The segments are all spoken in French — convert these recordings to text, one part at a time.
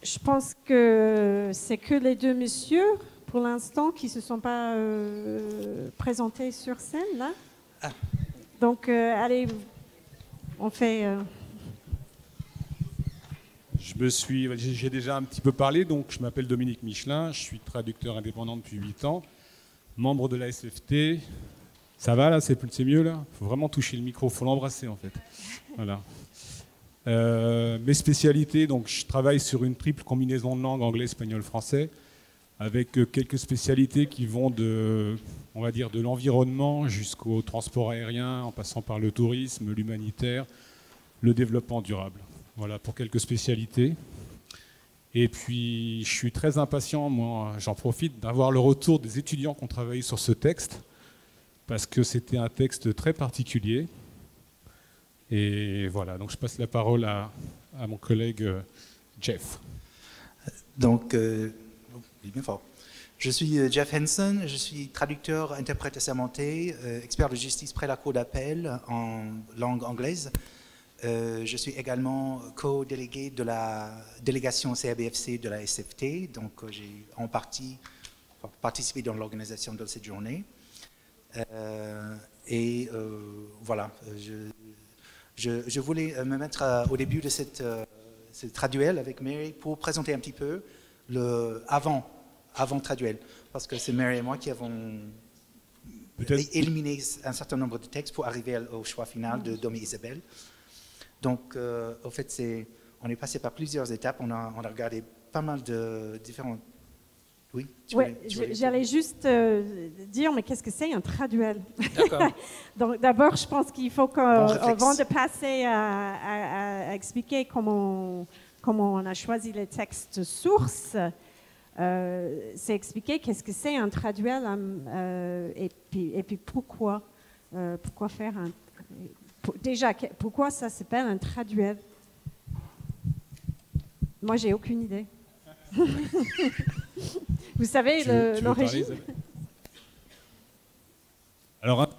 Je pense que c'est que les deux messieurs, pour l'instant, qui ne se sont pas présentés sur scène, là. Ah. Donc, allez, on fait... J'ai déjà un petit peu parlé, donc je m'appelle Dominique Michelin, je suis traducteur indépendant depuis 8 ans, membre de la SFT. Ça va là, c'est mieux là? Il faut vraiment toucher le micro, il faut l'embrasser en fait. Voilà. Mes spécialités, donc je travaille sur une triple combinaison de langues, anglais, espagnol, français, avec quelques spécialités qui vont de, on va dire, de l'environnement jusqu'au transport aérien, en passant par le tourisme, l'humanitaire, le développement durable. Voilà, pour quelques spécialités. Et puis, je suis très impatient, moi, j'en profite, d'avoir le retour des étudiants qui ont travaillé sur ce texte, parce que c'était un texte très particulier. Et voilà, donc je passe la parole à mon collègue Jeff. Donc, bien fort. Je suis Jeff Henson, je suis traducteur, interprète assermenté, expert de justice près la cour d'appel en langue anglaise. Je suis également co-délégué de la délégation CABFC de la SFT, donc j'ai en partie participé dans l'organisation de cette journée. Voilà, je voulais me mettre au début de cette traduel avec Mary pour présenter un petit peu le avant traduel, parce que c'est Mary et moi qui avons éliminé un certain nombre de textes pour arriver au choix final de Dom et Isabelle. Donc, au fait, on est passé par plusieurs étapes. On a regardé pas mal de différents... Oui, j'allais juste dire, mais qu'est-ce que c'est un traduel? D'accord. Donc, d'abord, je pense qu'il faut qu'avant de passer à expliquer comment on a choisi les textes sources, c'est expliquer qu'est-ce que c'est un traduel et puis pourquoi faire un... Déjà, pourquoi ça s'appelle un traduel? Moi, j'ai aucune idée. Vous savez l'origine? Alors,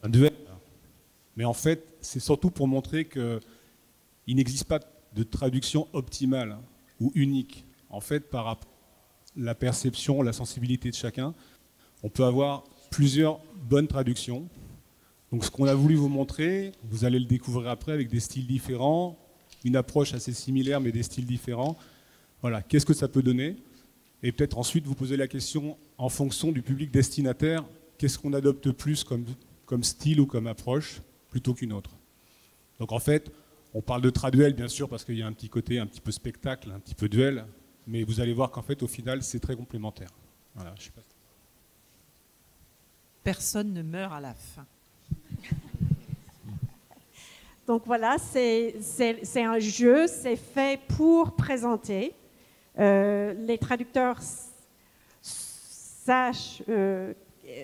un duel, mais en fait, c'est surtout pour montrer qu'il n'existe pas de traduction optimale ou unique. En fait, par rapport à la perception, la sensibilité de chacun, on peut avoir plusieurs bonnes traductions. Donc ce qu'on a voulu vous montrer, vous allez le découvrir après avec des styles différents, une approche assez similaire mais des styles différents. Voilà, qu'est-ce que ça peut donner? Et peut-être ensuite vous poser la question en fonction du public destinataire, qu'est-ce qu'on adopte plus comme style ou comme approche plutôt qu'une autre? Donc en fait, on parle de traduel bien sûr parce qu'il y a un petit côté un petit peu spectacle, un petit peu duel, mais vous allez voir qu'en fait au final c'est très complémentaire. Voilà, je sais pas. Personne ne meurt à la fin. Donc voilà, c'est un jeu, c'est fait pour présenter. Les traducteurs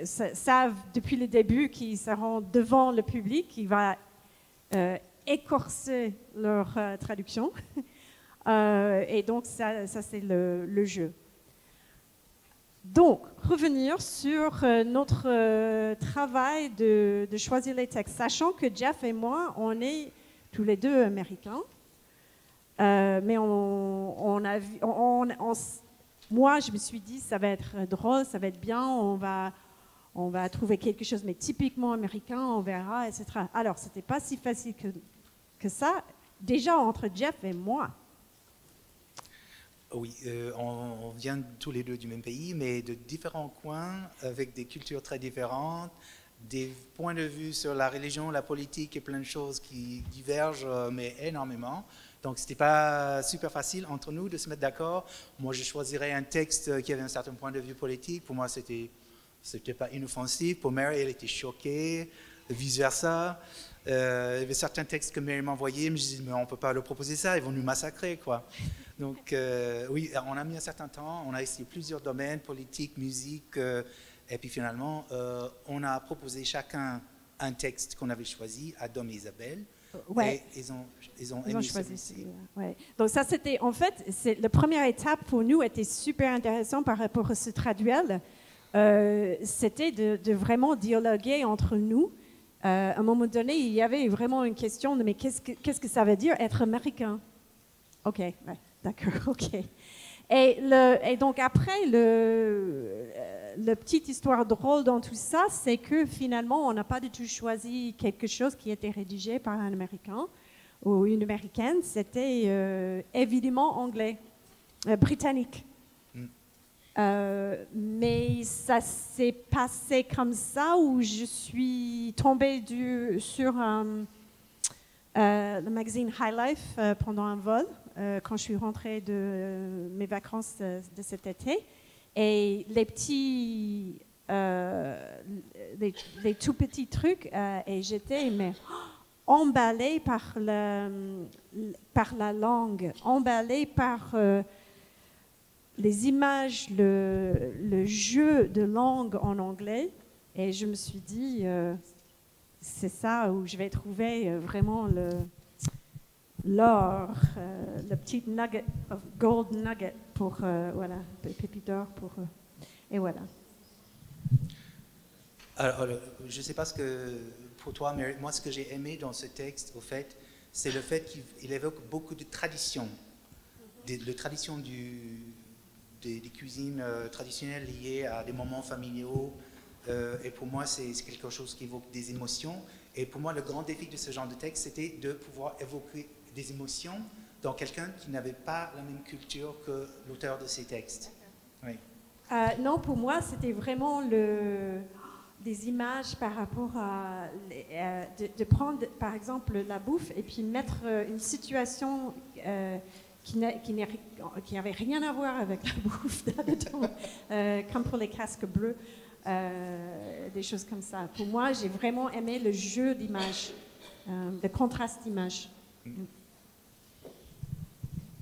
savent depuis le début qu'ils seront devant le public, qui va écorcer leur traduction. Et donc ça c'est le jeu. Donc, revenir sur notre travail de choisir les textes, sachant que Jeff et moi, on est tous les deux américains, mais moi, je me suis dit, ça va être drôle, ça va être bien, on va trouver quelque chose, mais typiquement américain, on verra, etc. Alors, ce n'était pas si facile que ça, déjà entre Jeff et moi. Oui, on vient tous les deux du même pays, mais de différents coins, avec des cultures très différentes, des points de vue sur la religion, la politique et plein de choses qui divergent, mais énormément. Donc, ce n'était pas super facile entre nous de se mettre d'accord. Moi, je choisirais un texte qui avait un certain point de vue politique. Pour moi, c'était pas inoffensif. Pour Mary, elle était choquée, vice-versa. Il y avait certains textes que Mary m'envoyait, mais je disais, mais on ne peut pas leur proposer ça, ils vont nous massacrer, quoi. Donc, oui, on a mis un certain temps, on a essayé plusieurs domaines, politique, musique, et puis finalement, on a proposé chacun un texte qu'on avait choisi à Dom et Isabelle. Ouais. Et ils ont aimé choisi. Ouais. Donc ça, c'était, en fait, la première étape pour nous était super intéressante par rapport à ce traduel. C'était de vraiment dialoguer entre nous. À un moment donné, il y avait vraiment une question de mais qu'est-ce que ça veut dire être américain? OK. Ouais. D'accord, ok. Et donc après, la petite histoire drôle dans tout ça, c'est que finalement, on n'a pas du tout choisi quelque chose qui était rédigé par un Américain ou une Américaine. C'était évidemment anglais, britannique. Mais ça s'est passé comme ça, où je suis tombée sur le magazine High Life pendant un vol, quand je suis rentrée de mes vacances de cet été. Et les petits, les tout petits trucs, et j'étais emballée par la langue, emballée par les images, le jeu de langue en anglais. Et je me suis dit, c'est ça où je vais trouver vraiment l'or, le petit nugget, gold nugget pour, voilà, pépite d'or pour, et voilà. Alors, je ne sais pas ce que, pour toi, mais moi, ce que j'ai aimé dans ce texte, au fait, c'est le fait qu'il évoque beaucoup de traditions, des traditions des cuisines traditionnelles liées à des moments familiaux. Et pour moi, c'est quelque chose qui évoque des émotions. Et pour moi, le grand défi de ce genre de texte, c'était de pouvoir évoquer des émotions dans quelqu'un qui n'avait pas la même culture que l'auteur de ces textes. Oui. Non, pour moi, c'était vraiment des images par rapport à de prendre, par exemple, la bouffe et puis mettre une situation qui n'avait rien à voir avec la bouffe d'habitants, comme pour les casques bleus, des choses comme ça. Pour moi, j'ai vraiment aimé le jeu d'images, le contraste d'images.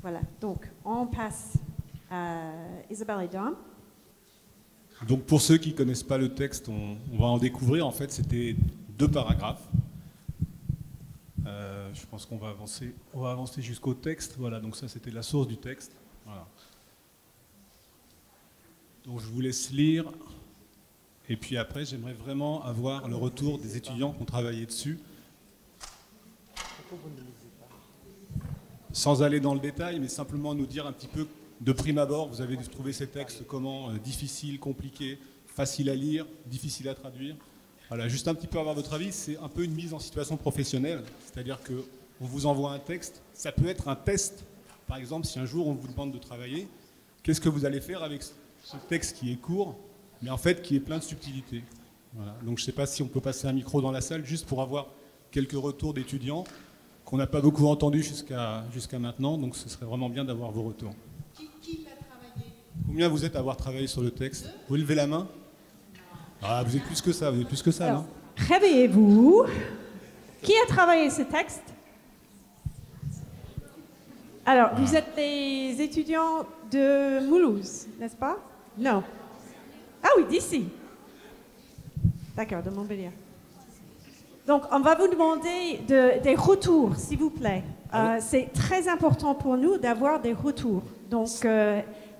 Voilà, donc on passe à Isabelle et Dom. Donc pour ceux qui ne connaissent pas le texte, on va en découvrir. En fait, c'était 2 paragraphes. Je pense qu'on va avancer jusqu'au texte. Voilà, donc ça c'était la source du texte. Voilà. Donc je vous laisse lire. Et puis après, j'aimerais vraiment avoir le retour des étudiants qui ont travaillé dessus. Sans aller dans le détail, mais simplement nous dire un petit peu, de prime abord, vous avez trouvé ces textes comment difficiles, compliqués, faciles à lire, difficiles à traduire. Voilà, juste un petit peu avoir votre avis, c'est un peu une mise en situation professionnelle, c'est-à-dire qu'on vous envoie un texte, ça peut être un test. Par exemple, si un jour on vous demande de travailler, qu'est-ce que vous allez faire avec ce texte qui est court, mais en fait qui est plein de subtilités. Voilà. Donc je ne sais pas si on peut passer un micro dans la salle, juste pour avoir quelques retours d'étudiants qu'on n'a pas beaucoup entendus jusqu'à maintenant, donc ce serait vraiment bien d'avoir vos retours. Qui a travaillé? Combien vous êtes à avoir travaillé sur le texte? Vous pouvez lever la main? Ah, vous êtes plus que ça, Alors, non? Réveillez-vous. Qui a travaillé ce texte? Alors, vous êtes les étudiants de Mulhouse, n'est-ce pas? Non. Ah oui, d'ici. D'accord, de Montpellier. Donc, on va vous demander des retours, s'il vous plaît. C'est très important pour nous d'avoir des retours. Donc,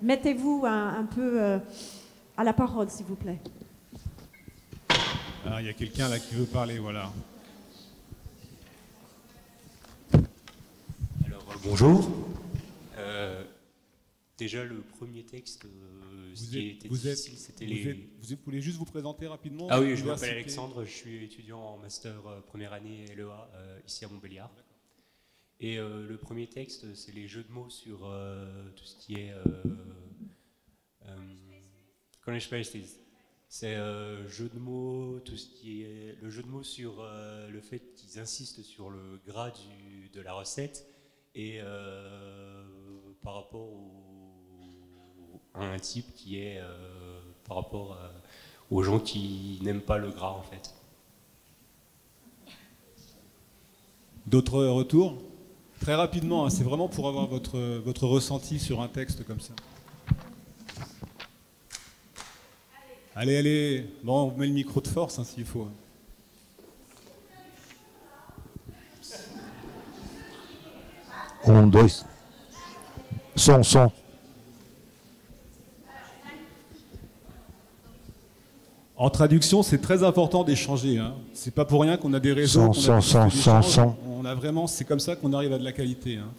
mettez-vous un peu à la parole, s'il vous plaît. Ah, il y a quelqu'un là qui veut parler, voilà. Alors, bonjour. Déjà, le premier texte, ce qui était difficile, c'était les... Vous voulez juste vous présenter rapidement? Ah oui, je m'appelle Alexandre, je suis étudiant en master première année LEA ici à Montbéliard. Et le premier texte, c'est les jeux de mots sur tout ce qui est... C'est jeu de mots, tout ce qui est le jeu de mots sur le fait qu'ils insistent sur le gras de la recette et par rapport à un type qui est par rapport aux gens qui n'aiment pas le gras en fait. D'autres retours? Très rapidement, hein, c'est vraiment pour avoir votre ressenti sur un texte comme ça. Allez, allez. Bon, on met le micro de force hein, s'il faut. Un, deux. Son. En traduction, c'est très important d'échanger. Hein. C'est pas pour rien qu'on a des réseaux. Son. On a vraiment, c'est comme ça qu'on arrive à de la qualité. Hein.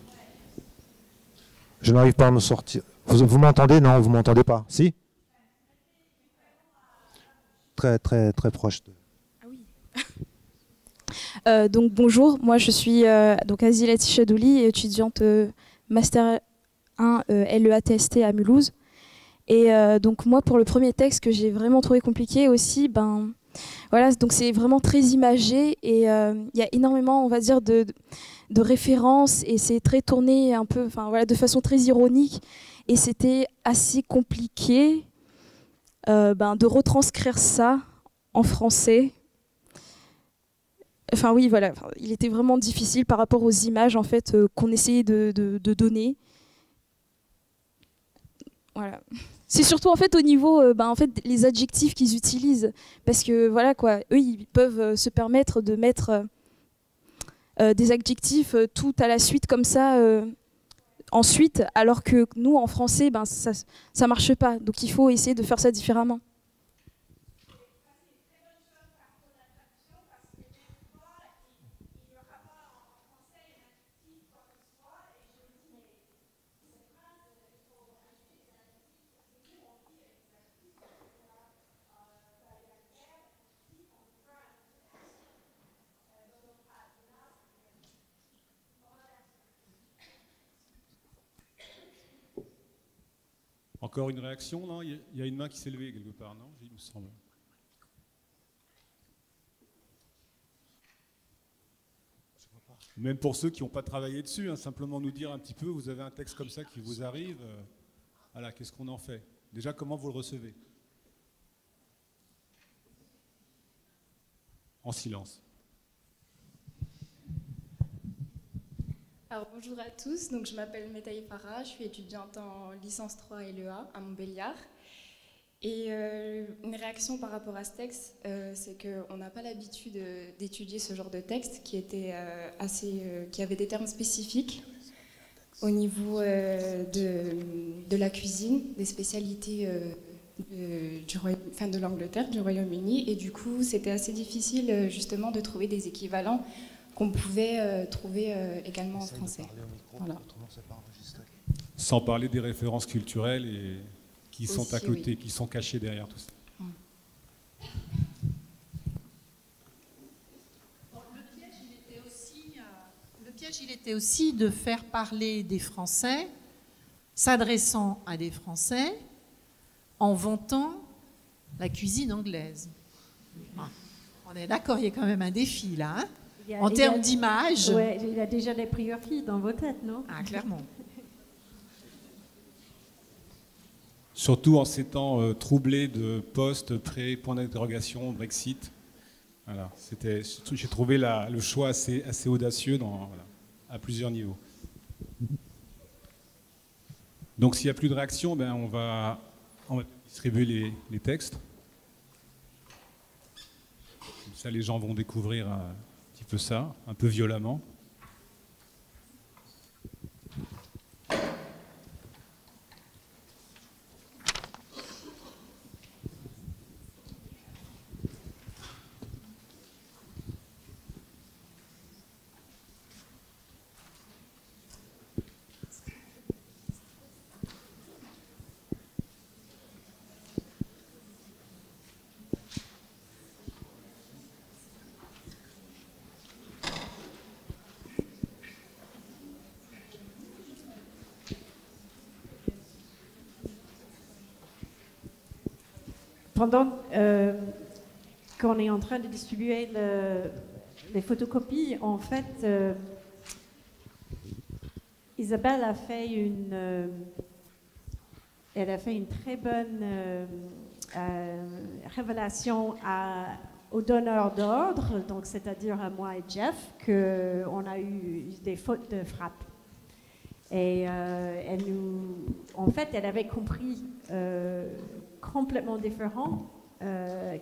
Je n'arrive pas à me sortir. Vous m'entendez? Non, vous m'entendez pas? Si? Très, très, très proche. Ah oui. Donc bonjour, moi je suis donc Azila Tichadouli, étudiante Master 1 LEATST à Mulhouse. Et donc moi pour le premier texte que j'ai vraiment trouvé compliqué aussi, voilà, donc c'est vraiment très imagé et il y a énormément, on va dire, de références et c'est très tourné un peu, enfin voilà, de façon très ironique et c'était assez compliqué de retranscrire ça en français. Enfin oui, voilà, il était vraiment difficile par rapport aux images en fait qu'on essayait de donner. Voilà. C'est surtout en fait au niveau en fait les adjectifs qu'ils utilisent parce que voilà quoi, eux ils peuvent se permettre de mettre des adjectifs tout à la suite comme ça ensuite, alors que nous en français ça marche pas. Donc il faut essayer de faire ça différemment. Encore une réaction, non? Il y a une main qui s'est levée quelque part, non? Il me semble. Même pour ceux qui n'ont pas travaillé dessus, hein, simplement nous dire un petit peu, vous avez un texte comme ça qui vous arrive, voilà, qu'est-ce qu'on en fait? Déjà, comment vous le recevez? En silence. Alors, bonjour à tous, donc, je m'appelle Metaï Farah, je suis étudiante en licence 3 LEA à Montbéliard. Et une réaction par rapport à ce texte, c'est qu'on n'a pas l'habitude d'étudier ce genre de texte qui avait des termes spécifiques au niveau de la cuisine, des spécialités de l'Angleterre, du Royaume-Uni. Et du coup, c'était assez difficile justement de trouver des équivalents qu'on pouvait trouver également en français. Voilà. Sans parler des références culturelles et qui sont aussi, à côté, oui. qui sont cachées derrière tout ça. Bon, le piège, il était aussi de faire parler des Français, s'adressant à des Français, en vantant la cuisine anglaise. Ah, on est d'accord, il y a quand même un défi là, hein, en termes d'image. Ouais, il y a déjà des priorités dans vos têtes, non? Ah, clairement. Surtout en ces temps troublés de post, pré, point d'interrogation, Brexit. Voilà, j'ai trouvé le choix assez audacieux à plusieurs niveaux. Donc s'il n'y a plus de réaction, on va distribuer les textes. Comme ça, les gens vont découvrir un petit peu ça, un peu violemment. Pendant qu'on est en train de distribuer les photocopies, en fait, Isabelle a fait elle a fait une très bonne révélation au donneur d'ordre, donc c'est-à-dire à moi et Jeff, qu'on a eu des fautes de frappe. Et elle avait compris complètement différent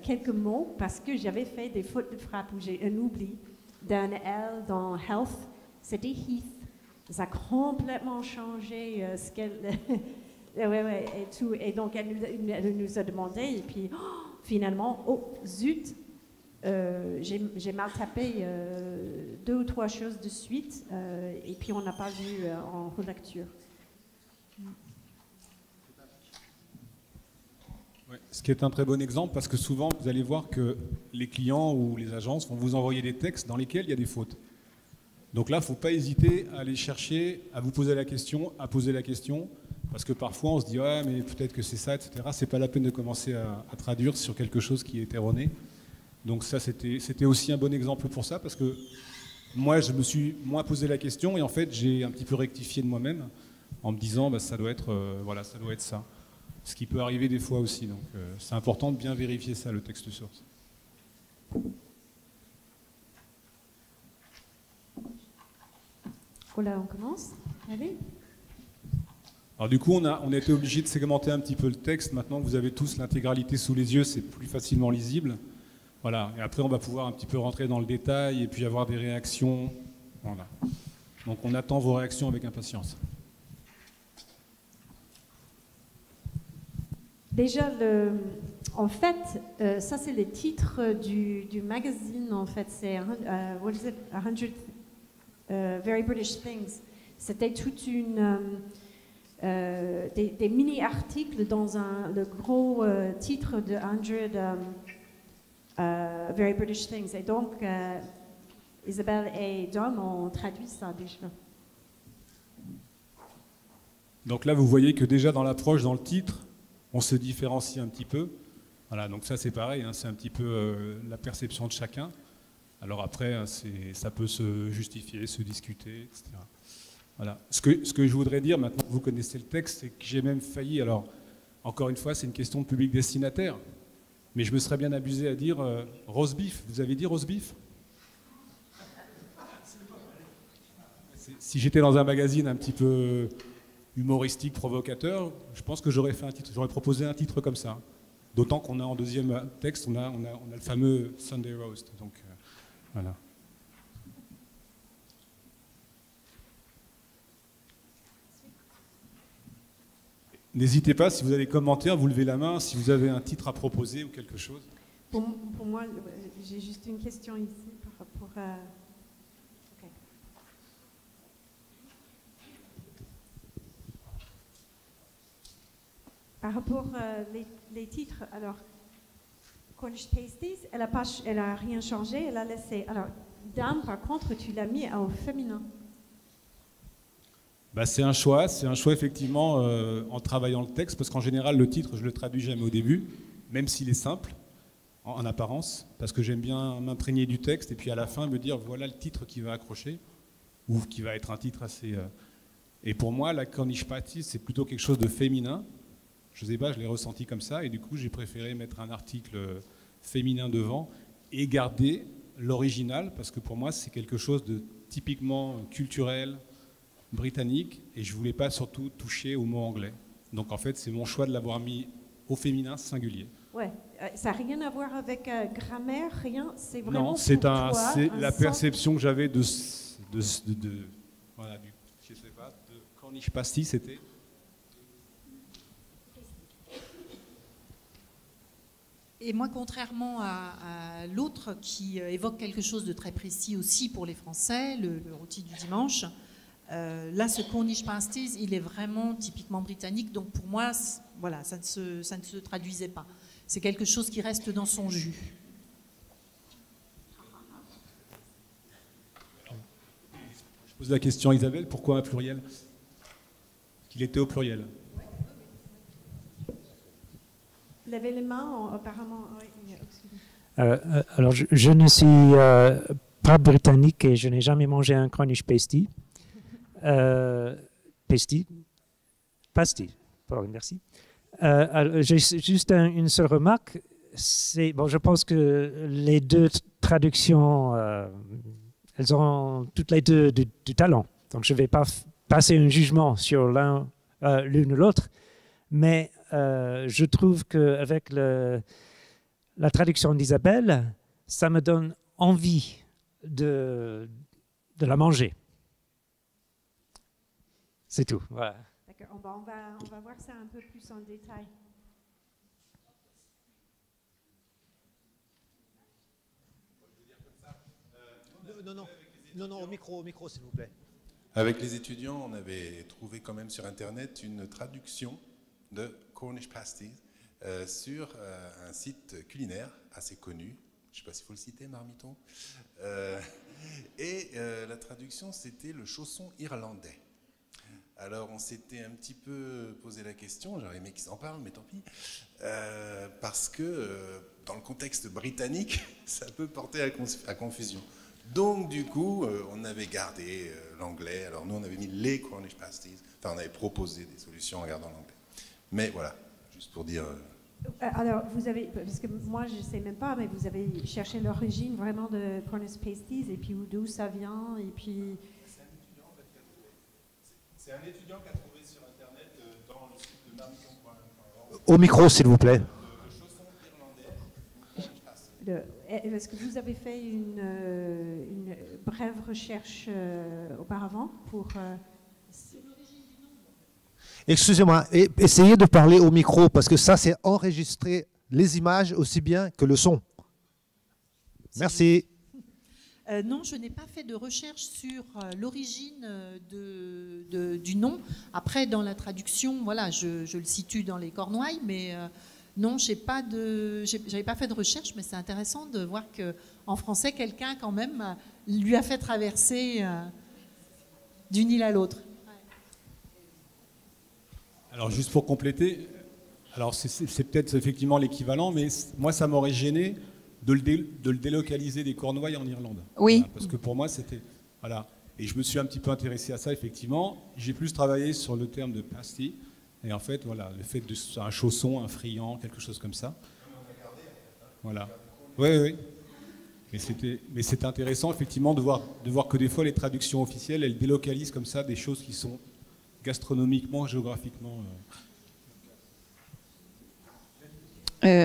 quelques mots parce que j'avais fait des fautes de frappe où j'ai un oubli d'un L dans health, c'était Heath. Ça a complètement changé ce qu'elle... ouais, et tout. Et donc elle nous a demandé et puis finalement, oh zut, j'ai mal tapé 2 ou 3 choses de suite et puis on n'a pas vu en relecture. Ouais, ce qui est un très bon exemple, parce que souvent, vous allez voir que les clients ou les agences vont vous envoyer des textes dans lesquels il y a des fautes. Donc là, il ne faut pas hésiter à aller chercher, à vous poser la question, à poser la question, parce que parfois on se dit « ouais, mais peut-être que c'est ça, etc. » C'est pas la peine de commencer à traduire sur quelque chose qui est erroné. Donc ça, c'était aussi un bon exemple pour ça, parce que moi, je me suis moins posé la question, et en fait, j'ai un petit peu rectifié de moi-même, en me disant bah, ça doit être voilà, ça doit être ça. Ce qui peut arriver des fois aussi. Donc c'est important de bien vérifier ça, le texte source. Voilà, on commence. Allez. Alors du coup, on a été obligé de segmenter un petit peu le texte. Maintenant que vous avez tous l'intégralité sous les yeux, c'est plus facilement lisible. Voilà. Et après, on va pouvoir un petit peu rentrer dans le détail et puis avoir des réactions. Voilà. Donc on attend vos réactions avec impatience. Déjà, en fait, ça c'est le titre du magazine. En fait, c'est what is it? 100 Very British Things. C'était toute des mini-articles dans le gros titre de 100 Very British Things. Et donc, Isabelle et Dom ont traduit ça déjà. Donc là, vous voyez que déjà dans l'approche, dans le titre, on se différencie un petit peu. Voilà, donc ça c'est pareil, hein, c'est un petit peu la perception de chacun. Alors après, ça peut se justifier, se discuter, etc. Voilà. Ce que je voudrais dire, maintenant que vous connaissez le texte, c'est que j'ai même failli, alors encore une fois, c'est une question de public destinataire, mais je me serais bien abusé à dire roast beef. Vous avez dit roast beef? Si j'étais dans un magazine un petit peu humoristique, provocateur, je pense que j'aurais proposé un titre comme ça. D'autant qu'on a en deuxième texte, on a le fameux Sunday Roast. Donc voilà. N'hésitez pas, si vous avez des commentaires, vous levez la main, si vous avez un titre à proposer ou quelque chose. Pour moi, j'ai juste une question ici par rapport à... Okay. Par rapport les titres, alors, Cornish Pasties, elle a rien changé, elle a laissé... Alors, Dame, par contre, tu l'as mis au féminin. Bah, c'est un choix effectivement en travaillant le texte, parce qu'en général le titre je le traduis jamais au début, même s'il est simple en apparence, parce que j'aime bien m'imprégner du texte et puis à la fin me dire voilà le titre qui va accrocher, ou qui va être un titre assez... Et pour moi la Cornish Pasties c'est plutôt quelque chose de féminin, je sais pas, je l'ai ressenti comme ça, et du coup j'ai préféré mettre un article féminin devant et garder l'original, parce que pour moi c'est quelque chose de typiquement culturel, britannique, et je voulais pas surtout toucher au mot anglais. Donc en fait, c'est mon choix de l'avoir mis au féminin singulier. Ouais, ça n'a rien à voir avec grammaire, rien. C'est vraiment non, c'est la sens... perception que j'avais voilà, je sais pas, de Cornish Pasties, c'était. Et moi, contrairement à l'autre qui évoque quelque chose de très précis aussi pour les Français, le rôti du dimanche. Là, ce Cornish Pasties, il est vraiment typiquement britannique, donc pour moi, voilà, ça ne se traduisait pas. C'est quelque chose qui reste dans son jus. Je pose la question à Isabelle, pourquoi un pluriel? Qu'il était au pluriel. Levez les mains, apparemment. Alors, je ne suis pas britannique et je n'ai jamais mangé un Cornish pasty. Pasty, merci. J'ai juste une seule remarque. Bon, je pense que les deux traductions, elles ont toutes les deux du talent. Donc, je ne vais pas passer un jugement sur l'une ou l'autre, mais je trouve qu'avec la traduction d'Isabelle, ça me donne envie de la manger. C'est tout. Voilà. D'accord, on va voir ça un peu plus en détail. Non, au micro, s'il vous plaît. Avec les étudiants, on avait trouvé quand même sur Internet une traduction de Cornish Pasties sur un site culinaire assez connu. Je ne sais pas s'il faut le citer, Marmiton. La traduction, c'était le chausson irlandais. Alors, on s'était un petit peu posé la question, j'aurais aimé qu'ils en parlent, mais tant pis, parce que dans le contexte britannique, ça peut porter à confusion. Donc, du coup, on avait gardé l'anglais. Alors, nous, on avait mis les Cornish Pasties. Enfin, on avait proposé des solutions en gardant l'anglais. Mais voilà, juste pour dire... Alors, vous avez, parce que moi, je ne sais même pas, mais vous avez cherché l'origine vraiment de Cornish Pasties, et puis d'où ça vient, et puis... C'est un étudiant qui a trouvé sur Internet dans le site de marmiton.org. Au micro, s'il vous plaît. Le chausson irlandais. Est-ce que vous avez fait une brève recherche auparavant pour... Excusez-moi, essayez de parler au micro, parce que ça, c'est enregistrer les images aussi bien que le son. Merci. Non, je n'ai pas fait de recherche sur l'origine du nom. Après, dans la traduction, voilà, je le situe dans les Cornouailles, mais non, j'avais pas fait de recherche, mais c'est intéressant de voir qu'en français, quelqu'un quand même lui a fait traverser d'une île à l'autre. Alors juste pour compléter, alors c'est peut-être effectivement l'équivalent, mais moi ça m'aurait gêné de le délocaliser des Cornouailles en Irlande. Oui. Voilà, parce que pour moi c'était... Voilà. Et je me suis un petit peu intéressé à ça, effectivement. J'ai plus travaillé sur le terme de pasty. Et en fait, voilà, le fait de un chausson, un friand, quelque chose comme ça. Voilà. Oui. Mais c'était intéressant, effectivement, de voir que des fois, les traductions officielles, elles délocalisent comme ça des choses qui sont gastronomiquement, géographiquement...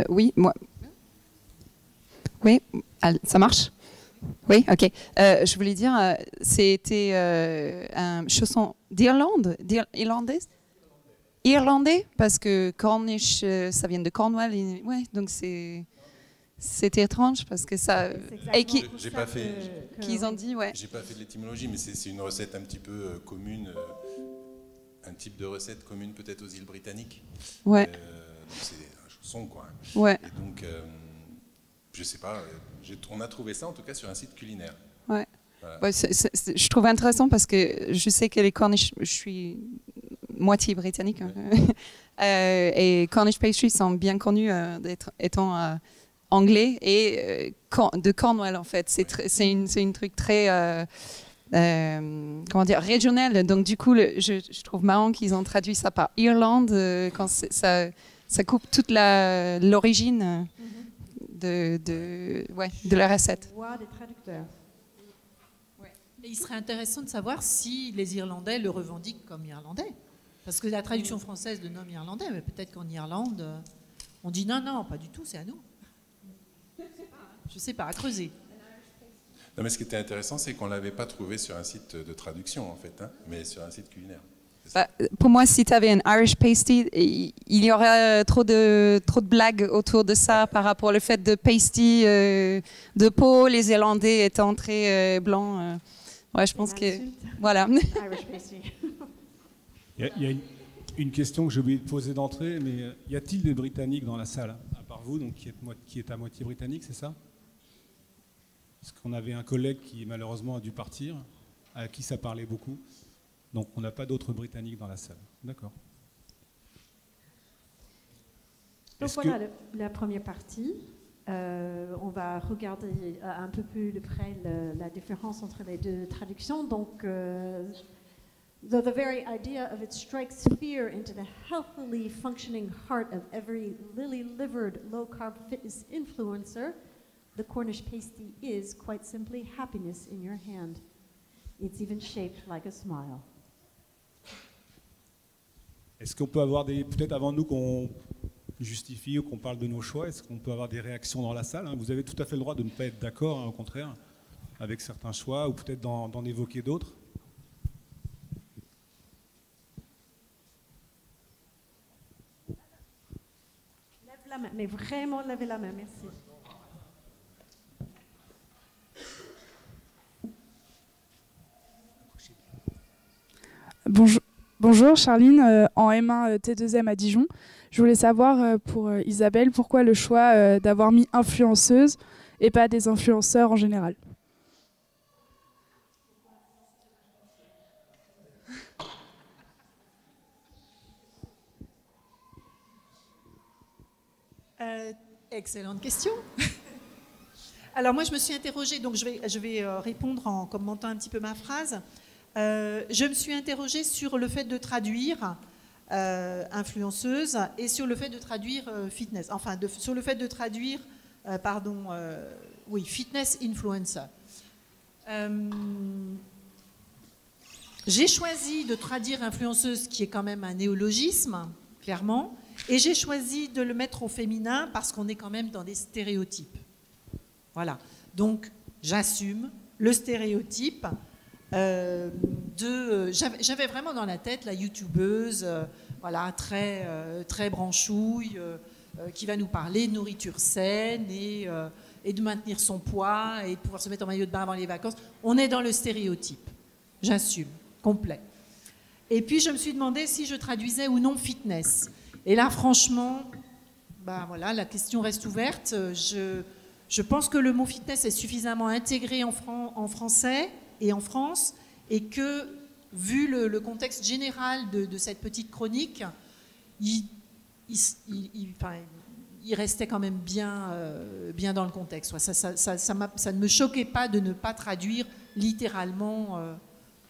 Oui, moi... Oui, ça marche? Oui, ok. Je voulais dire, c'était un chausson d'Irlande, irlandais, parce que Cornish, ça vient de Cornwall. Ouais, donc c'était étrange parce que ça. Et j'ai pas fait. Qu'ils ont dit, ouais. J'ai pas fait de l'étymologie, mais c'est une recette un petit peu commune, un type de recette commune peut-être aux îles britanniques. Ouais. Donc c'est un chausson, quoi. Ouais. Et donc. Je sais pas, on a trouvé ça en tout cas sur un site culinaire. Ouais. Voilà. Ouais, je trouve intéressant parce que je sais que les Cornish, je suis moitié britannique, hein. Et Cornish pastries sont bien connus étant anglais et de Cornwall en fait. C'est une truc très comment dire, régional. Donc du coup, je trouve marrant qu'ils ont traduit ça par Irlande quand ça coupe toute l'origine. De la recette. Voix des traducteurs. Ouais. Et il serait intéressant de savoir si les Irlandais le revendiquent comme irlandais. Parce que la traduction française de nomme irlandais, mais peut-être qu'en Irlande, on dit non, pas du tout, c'est à nous. Je sais pas, à creuser. Non, mais ce qui était intéressant, c'est qu'on ne l'avait pas trouvé sur un site de traduction, en fait, hein, mais sur un site culinaire. Pour moi, si tu avais un Irish pasty, il y aurait trop de blagues autour de ça par rapport au fait de pasty de peau, les Irlandais étant très blancs. Ouais, je pense que... Voilà. Il y a une question que j'ai oublié de poser d'entrée, mais y a-t-il des Britanniques dans la salle, à part vous, donc qui est à moitié britannique, c'est ça? Parce qu'on avait un collègue qui malheureusement a dû partir, à qui ça parlait beaucoup. Donc on n'a pas d'autres Britanniques dans la salle. D'accord. Donc voilà la première partie. On va regarder un peu plus de près la différence entre les deux traductions. Donc, though the very idea of it strikes fear into the healthily functioning heart of every lily-livered, low-carb fitness influencer, the Cornish pasty is quite simply happiness in your hand. It's even shaped like a smile. Est-ce qu'on peut avoir peut-être avant nous qu'on justifie ou qu'on parle de nos choix, est-ce qu'on peut avoir des réactions dans la salle, hein? Vous avez tout à fait le droit de ne pas être d'accord, hein, au contraire, avec certains choix, ou peut-être d'en évoquer d'autres. Lève la main, mais vraiment levez la main, merci. Bonjour, Charline, en M1 T2M à Dijon. Je voulais savoir pour Isabelle pourquoi le choix d'avoir mis influenceuse et pas des influenceurs en général. Excellente question. Alors moi je me suis interrogée, donc je vais répondre en commentant un petit peu ma phrase. Je me suis interrogée sur le fait de traduire influenceuse et sur le fait de traduire fitness, enfin sur le fait de traduire, fitness influencer. J'ai choisi de traduire influenceuse, qui est quand même un néologisme, clairement, et j'ai choisi de le mettre au féminin parce qu'on est quand même dans des stéréotypes. Voilà. Donc, j'assume le stéréotype j'avais vraiment dans la tête la youtubeuse, voilà, très branchouille, qui va nous parler de nourriture saine et de maintenir son poids et de pouvoir se mettre en maillot de bain avant les vacances. On est dans le stéréotype. J'assume, complet. Et puis, je me suis demandé si je traduisais ou non fitness. Et là, franchement, voilà, la question reste ouverte. Je pense que le mot fitness est suffisamment intégré en français et en France, et que, vu le contexte général de cette petite chronique, il restait quand même bien dans le contexte. Ça ne me choquait pas de ne pas traduire littéralement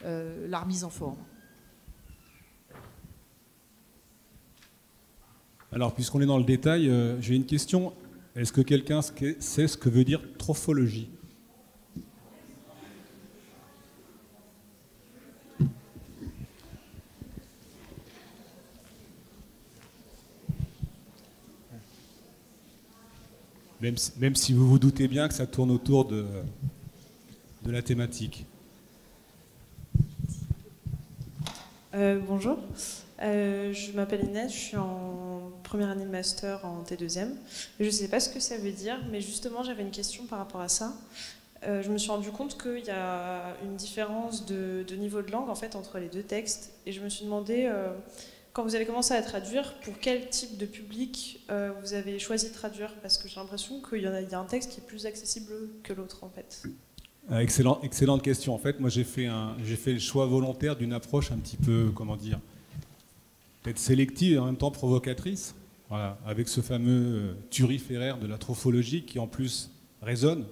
la remise en forme. Alors, puisqu'on est dans le détail, j'ai une question. Est-ce que quelqu'un sait ce que veut dire trophologie ? Même si vous vous doutez bien que ça tourne autour de la thématique. Bonjour, je m'appelle Inès, je suis en première année de master en T2M. Je ne sais pas ce que ça veut dire, mais justement j'avais une question par rapport à ça. Je me suis rendu compte qu'il y a une différence de niveau de langue en fait, entre les deux textes, et je me suis demandé, quand vous avez commencé à traduire, pour quel type de public vous avez choisi de traduire? Parce que j'ai l'impression qu'il y a un texte qui est plus accessible que l'autre en fait. Excellente question. En fait, moi j'ai fait le choix volontaire d'une approche un petit peu, comment dire, peut-être sélective et en même temps provocatrice, voilà, avec ce fameux turiféraire de la trophologie qui en plus résonne.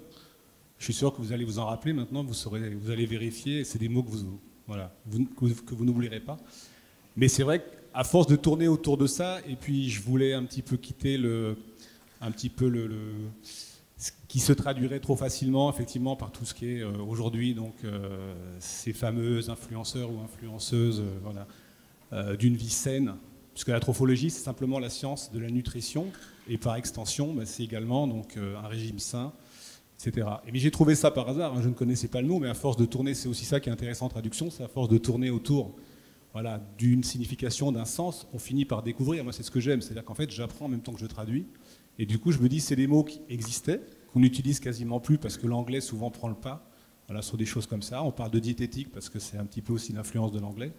Je suis sûr que vous allez vous en rappeler maintenant, vous allez vérifier, c'est des mots que vous n'oublierez pas. Mais c'est vrai qu'à force de tourner autour de ça, et puis je voulais un petit peu quitter ce qui se traduirait trop facilement, effectivement, par tout ce qui est aujourd'hui, donc ces fameux influenceurs ou influenceuses d'une vie saine, puisque la trophologie, c'est simplement la science de la nutrition, et par extension, c'est également donc, un régime sain, etc. Et j'ai trouvé ça par hasard, je ne connaissais pas le mot, mais à force de tourner, c'est aussi ça qui est intéressant en traduction, c'est à force de tourner autour d'une signification, d'un sens, on finit par découvrir. Moi, c'est ce que j'aime, c'est-à-dire qu'en fait, j'apprends en même temps que je traduis. Et du coup, je me dis, c'est des mots qui existaient, qu'on n'utilise quasiment plus parce que l'anglais souvent prend le pas sur des choses comme ça. On parle de diététique parce que c'est un petit peu aussi l'influence de l'anglais.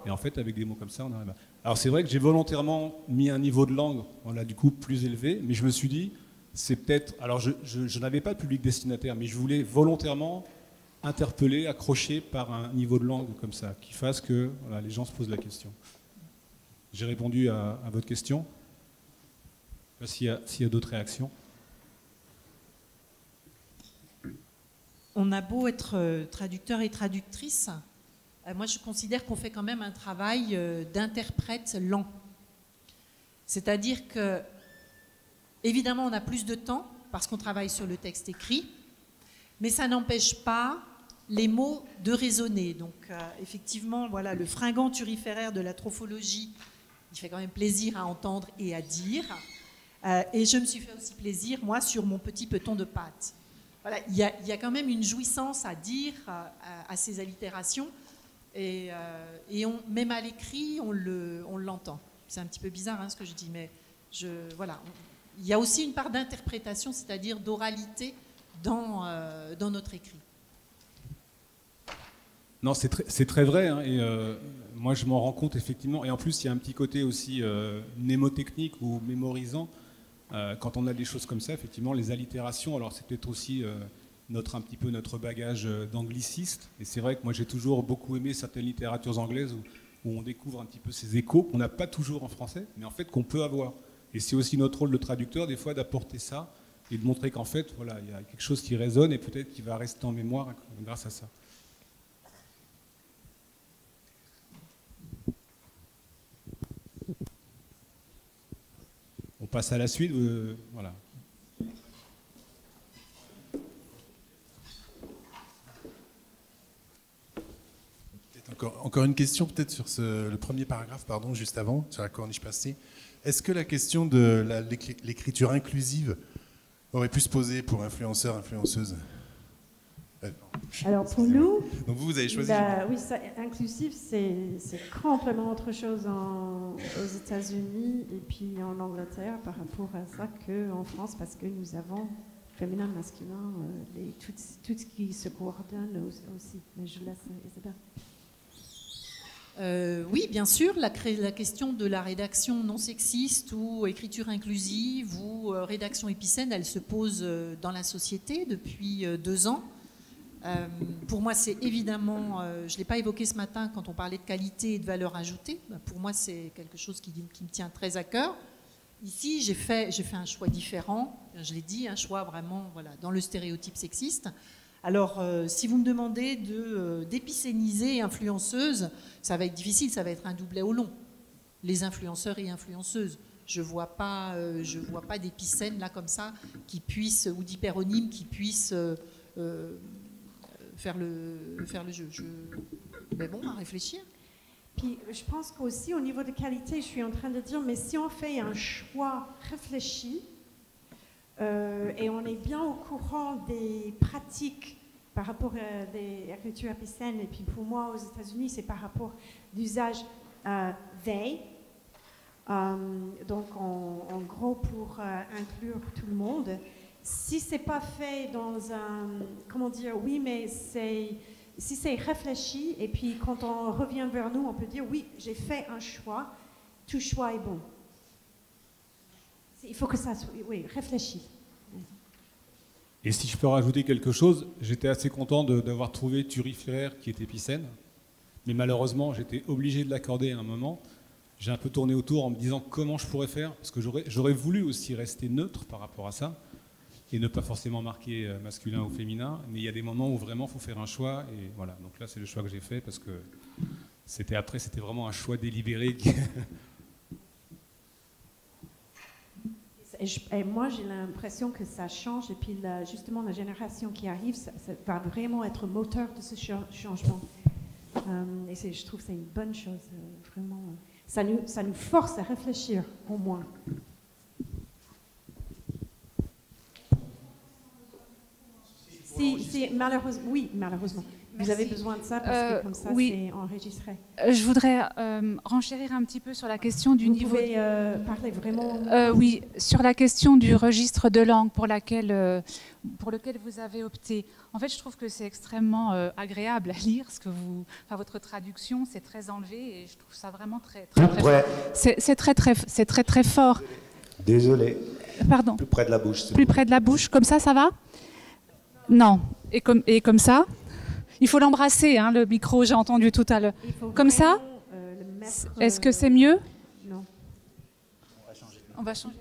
Et en fait, avec des mots comme ça, on arrive à... Alors, c'est vrai que j'ai volontairement mis un niveau de langue, du coup, plus élevé, mais je me suis dit, c'est peut-être... Alors, je n'avais pas de public destinataire, mais je voulais volontairement interpellé, accroché par un niveau de langue comme ça, qui fasse que les gens se posent la question. J'ai répondu à votre question. S'il y a d'autres réactions. On a beau être traducteur et traductrice, moi je considère qu'on fait quand même un travail d'interprète lent. C'est-à-dire que, évidemment, on a plus de temps parce qu'on travaille sur le texte écrit, mais ça n'empêche pas les mots de résonner. Donc, effectivement, voilà, le fringant turiféraire de la trophologie, il fait quand même plaisir à entendre et à dire. Et je me suis fait aussi plaisir, moi, sur mon petit peton de pâte. Voilà, il y a quand même une jouissance à dire à ces allitérations. Et même à l'écrit, on l'entend. C'est un petit peu bizarre ce que je dis, mais voilà. Il y a aussi une part d'interprétation, c'est-à-dire d'oralité dans notre écrit. Non, c'est très vrai. Et moi je m'en rends compte effectivement, et en plus il y a un petit côté aussi mnémotechnique ou mémorisant. Quand on a des choses comme ça, effectivement, les allitérations, alors c'est peut-être aussi un petit peu notre bagage d'angliciste, et c'est vrai que moi j'ai toujours beaucoup aimé certaines littératures anglaises où on découvre un petit peu ces échos qu'on n'a pas toujours en français, mais en fait qu'on peut avoir. Et c'est aussi notre rôle de traducteur, des fois, d'apporter ça et de montrer qu'en fait, voilà, il y a quelque chose qui résonne et peut-être qui va rester en mémoire grâce à ça. On passe à la suite, voilà. Encore une question peut-être sur le premier paragraphe, pardon, juste avant, sur la corniche passée. Est-ce que la question de l'écriture inclusive aurait pu se poser pour influenceurs, influenceuses? Alors pour nous, donc vous avez choisi. Oui, ça, inclusif, c'est complètement autre chose aux États-Unis et puis en Angleterre par rapport à ça qu'en France, parce que nous avons féminin, masculin, tout ce qui se coordonne aussi. Mais je laisse Isabelle. Oui, bien sûr, la question de la rédaction non sexiste ou écriture inclusive ou rédaction épicène, elle se pose dans la société depuis 2 ans. Pour moi, c'est évidemment, je ne l'ai pas évoqué ce matin quand on parlait de qualité et de valeur ajoutée, pour moi c'est quelque chose qui me tient très à cœur. Ici, j'ai fait un choix différent, je l'ai dit, un choix vraiment dans le stéréotype sexiste. Alors, si vous me demandez d'épicéniser influenceuse, ça va être difficile, ça va être un doublet au long. Les influenceurs et influenceuses, je vois pas d'épicène là comme ça qui puissent, ou d'hyperonymes qui puissent faire le jeu. Mais bon, à réfléchir. Puis je pense qu'aussi au niveau de qualité, je suis en train de dire, mais si on fait un choix réfléchi et on est bien au courant des pratiques par rapport à des écritures épicènes, et puis pour moi aux États-Unis, c'est par rapport d'usage they, donc en gros pour inclure tout le monde. Si c'est pas fait dans un, comment dire, oui, mais si c'est réfléchi, et puis quand on revient vers nous, on peut dire, oui, j'ai fait un choix, tout choix est bon. Il faut que ça soit, oui, réfléchi. Et si je peux rajouter quelque chose, j'étais assez content d'avoir trouvé Thuriféraire qui était épicène, mais malheureusement, j'étais obligé de l'accorder à un moment. J'ai un peu tourné autour en me disant comment je pourrais faire, parce que j'aurais voulu aussi rester neutre par rapport à ça, et ne pas forcément marquer masculin ou féminin, mais il y a des moments où vraiment il faut faire un choix, et voilà, donc là c'est le choix que j'ai fait, parce que c'était vraiment un choix délibéré. Et moi j'ai l'impression que ça change, et puis justement la génération qui arrive, ça va vraiment être moteur de ce changement. Et je trouve que c'est une bonne chose, vraiment. Ça nous force à réfléchir, au moins. Malheureusement, oui, malheureusement. Merci. Vous avez besoin de ça parce que comme ça, oui. c'est enregistré. Je voudrais renchérir un petit peu sur la question du niveau... Vous pouvez parler vraiment... Oui, sur la question du registre de langue pour lequel vous avez opté. En fait, je trouve que c'est extrêmement agréable à lire, votre traduction, c'est très enlevé et je trouve ça vraiment très fort. C'est très fort. Désolé. Pardon. Plus près de la bouche. Plus près de la bouche, comme ça va? Non. Et comme ça? Il faut l'embrasser, hein, le micro, j'ai entendu tout à l'heure. Comme ça? Est-ce que c'est mieux? Non. On va changer.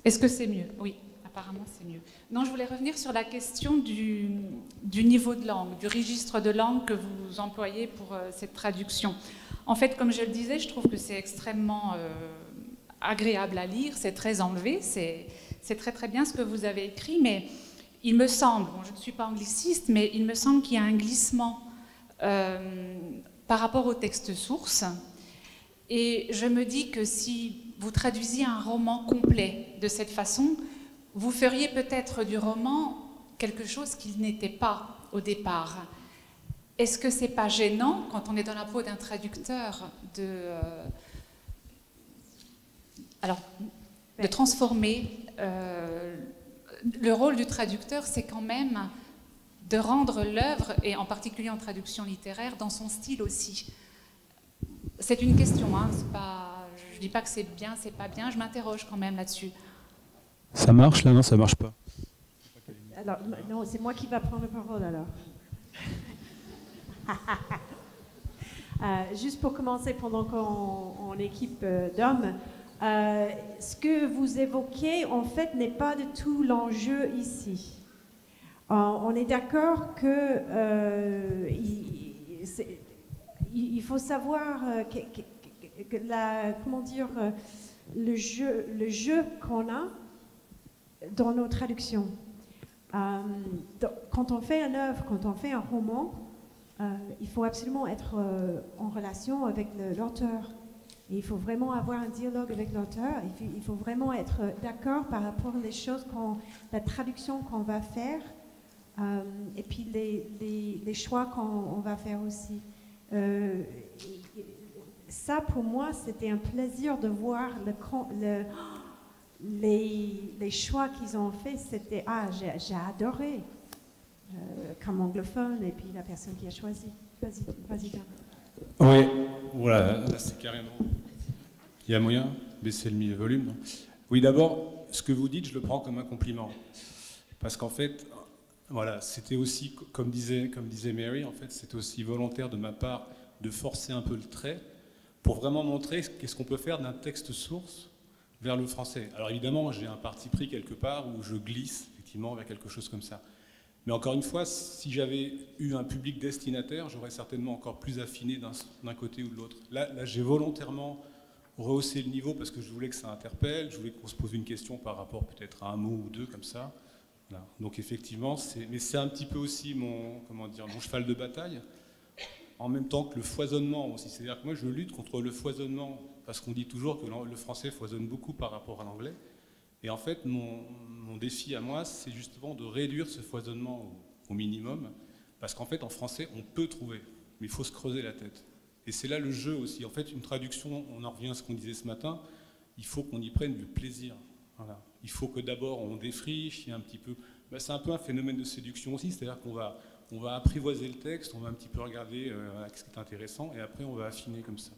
Est-ce que c'est mieux? Oui, apparemment c'est mieux. Non, je voulais revenir sur la question du niveau de langue, du registre de langue que vous employez pour cette traduction. En fait, comme je le disais, je trouve que c'est extrêmement agréable à lire, c'est très enlevé, c'est très bien ce que vous avez écrit, mais il me semble, bon, je ne suis pas angliciste, mais il me semble qu'il y a un glissement par rapport au texte source. Et je me dis que si vous traduisiez un roman complet de cette façon, vous feriez peut-être du roman quelque chose qu'il n'était pas au départ. Est-ce que c'est pas gênant, quand on est dans la peau d'un traducteur, de transformer le rôle du traducteur, c'est quand même de rendre l'œuvre, et en particulier en traduction littéraire, dans son style aussi. C'est une question, hein, je ne dis pas que c'est bien, c'est pas bien, je m'interroge quand même là-dessus. Ça marche là? Non, ça marche pas. Alors, non, c'est moi qui va prendre la parole alors. Juste pour commencer, pendant qu'on équipe d'hommes, ce que vous évoquez, en fait, n'est pas du tout l'enjeu ici. On est d'accord que il faut savoir que comment dire, le jeu qu'on a dans nos traductions. Quand on fait une œuvre, quand on fait un roman, il faut absolument être en relation avec l'auteur. Et il faut vraiment avoir un dialogue avec l'auteur. Il faut vraiment être d'accord par rapport aux choses, la traduction qu'on va faire, et puis les choix qu'on va faire aussi. Ça, pour moi, c'était un plaisir de voir les choix qu'ils ont fait. C'était, j'ai adoré, comme anglophone, et puis la personne qui a choisi. Vas-y, Dan. Oui, voilà, là c'est carrément... Il y a moyen de baisser le volume, non? Oui, d'abord, ce que vous dites, je le prends comme un compliment. Parce qu'en fait, voilà, c'était aussi, comme disait Mary, en fait, c'était aussi volontaire de ma part de forcer un peu le trait pour vraiment montrer qu'est-ce qu'on peut faire d'un texte source vers le français. Alors évidemment, j'ai un parti pris quelque part où je glisse effectivement vers quelque chose comme ça. Mais encore une fois, si j'avais eu un public destinataire, j'aurais certainement encore plus affiné d'un côté ou de l'autre. Là j'ai volontairement rehaussé le niveau parce que je voulais que ça interpelle, je voulais qu'on se pose une question par rapport peut-être à un mot ou deux comme ça. Voilà. Donc effectivement, mais c'est un petit peu aussi mon cheval de bataille, en même temps que le foisonnement aussi. C'est-à-dire que moi je lutte contre le foisonnement, parce qu'on dit toujours que le français foisonne beaucoup par rapport à l'anglais. Et en fait, mon défi à moi, c'est justement de réduire ce foisonnement au minimum, parce qu'en fait, en français, on peut trouver, mais il faut se creuser la tête. Et c'est là le jeu aussi. En fait, une traduction, on en revient à ce qu'on disait ce matin, il faut qu'on y prenne du plaisir. Voilà. Il faut que d'abord on défriche, il y a un petit peu... c'est un peu un phénomène de séduction aussi, c'est-à-dire qu'on va apprivoiser le texte, on va un petit peu regarder ce qui est intéressant, et après on va affiner comme ça.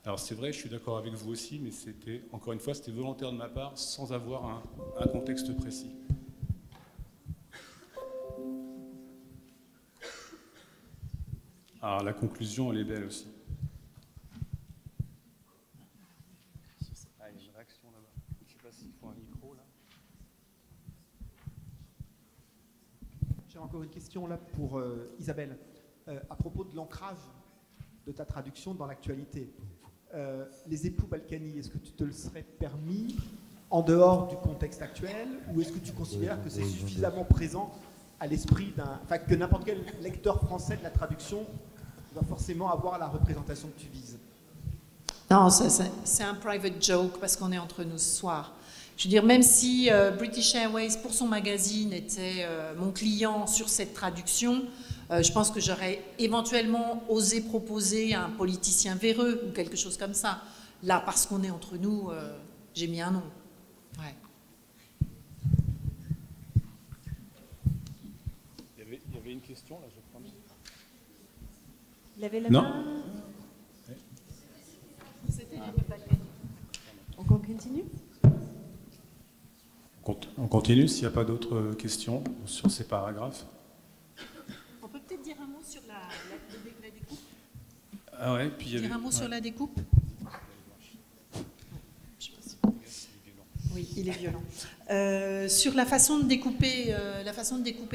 Alors c'est vrai, je suis d'accord avec vous aussi, mais c'était, encore une fois, c'était volontaire de ma part, sans avoir un contexte précis. Alors la conclusion, elle est belle aussi. Ah, il y a une réaction là-bas. Je ne sais pas s'il faut un micro là. J'ai encore une question là pour Isabelle, à propos de l'ancrage de ta traduction dans l'actualité. Les époux Balkany, est-ce que tu te le serais permis en dehors du contexte actuel, ou est-ce que tu considères que c'est suffisamment présent à l'esprit que n'importe quel lecteur français de la traduction doit forcément avoir la représentation que tu vises? Non, c'est un private joke parce qu'on est entre nous ce soir. Je veux dire, même si British Airways, pour son magazine, était mon client sur cette traduction, je pense que j'aurais éventuellement osé proposer un politicien véreux ou quelque chose comme ça. Là, parce qu'on est entre nous, j'ai mis un nom. Ouais. Il y avait une question là, je crois. Levez la main. On continue? On continue s'il n'y a pas d'autres questions sur ces paragraphes. On peut peut-être dire un mot sur la découpe. Ah ouais, puis dire un mot sur la découpe. Oui, il est violent. Sur la façon de découper,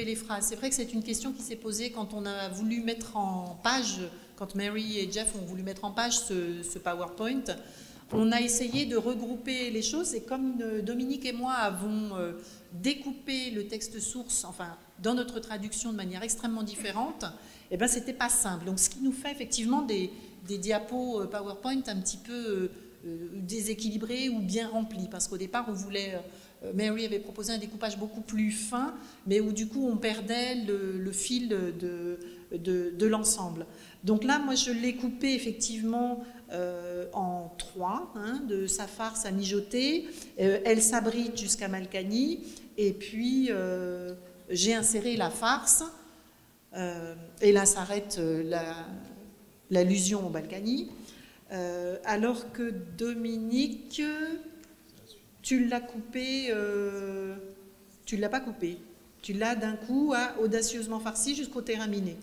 les phrases, c'est vrai que c'est une question qui s'est posée quand on a voulu mettre en page, quand Mary et Jeff ont voulu mettre en page ce PowerPoint. On a essayé de regrouper les choses, et comme Dominique et moi avons découpé le texte source, enfin dans notre traduction de manière extrêmement différente, eh ben c'était pas simple. Donc ce qui nous fait effectivement des diapos PowerPoint un petit peu déséquilibrés ou bien remplis, parce qu'au départ on voulait, Mary avait proposé un découpage beaucoup plus fin, mais où du coup on perdait le fil de l'ensemble. Donc là, moi je l'ai coupé effectivement en 3, de sa farce à mijoter, elle s'abrite jusqu'à Malcani, Et puis, j'ai inséré la farce. Et là s'arrête l'allusion aux Balkany. Alors que Dominique, tu l'as coupé, tu ne l'as pas coupé. Tu l'as d'un coup à audacieusement farci jusqu'au terrain miné.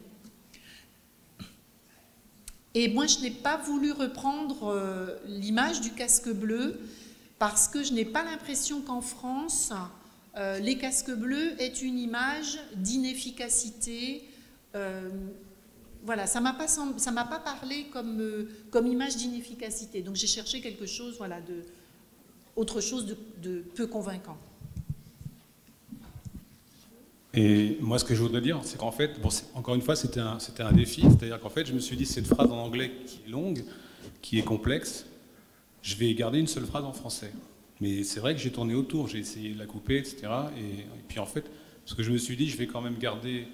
Et moi, je n'ai pas voulu reprendre l'image du casque bleu parce que je n'ai pas l'impression qu'en France, les casques bleus aient une image d'inefficacité. Voilà, ça m'a pas parlé comme image d'inefficacité. Donc j'ai cherché quelque chose, voilà, autre chose de peu convaincant. Et moi, ce que je voudrais dire, c'est qu'en fait, bon, encore une fois, c'était un défi. C'est-à-dire qu'en fait, je me suis dit, cette phrase en anglais qui est longue, qui est complexe, je vais garder une seule phrase en français. Mais c'est vrai que j'ai tourné autour, j'ai essayé de la couper, etc. Et puis en fait, parce que je me suis dit, je vais quand même garder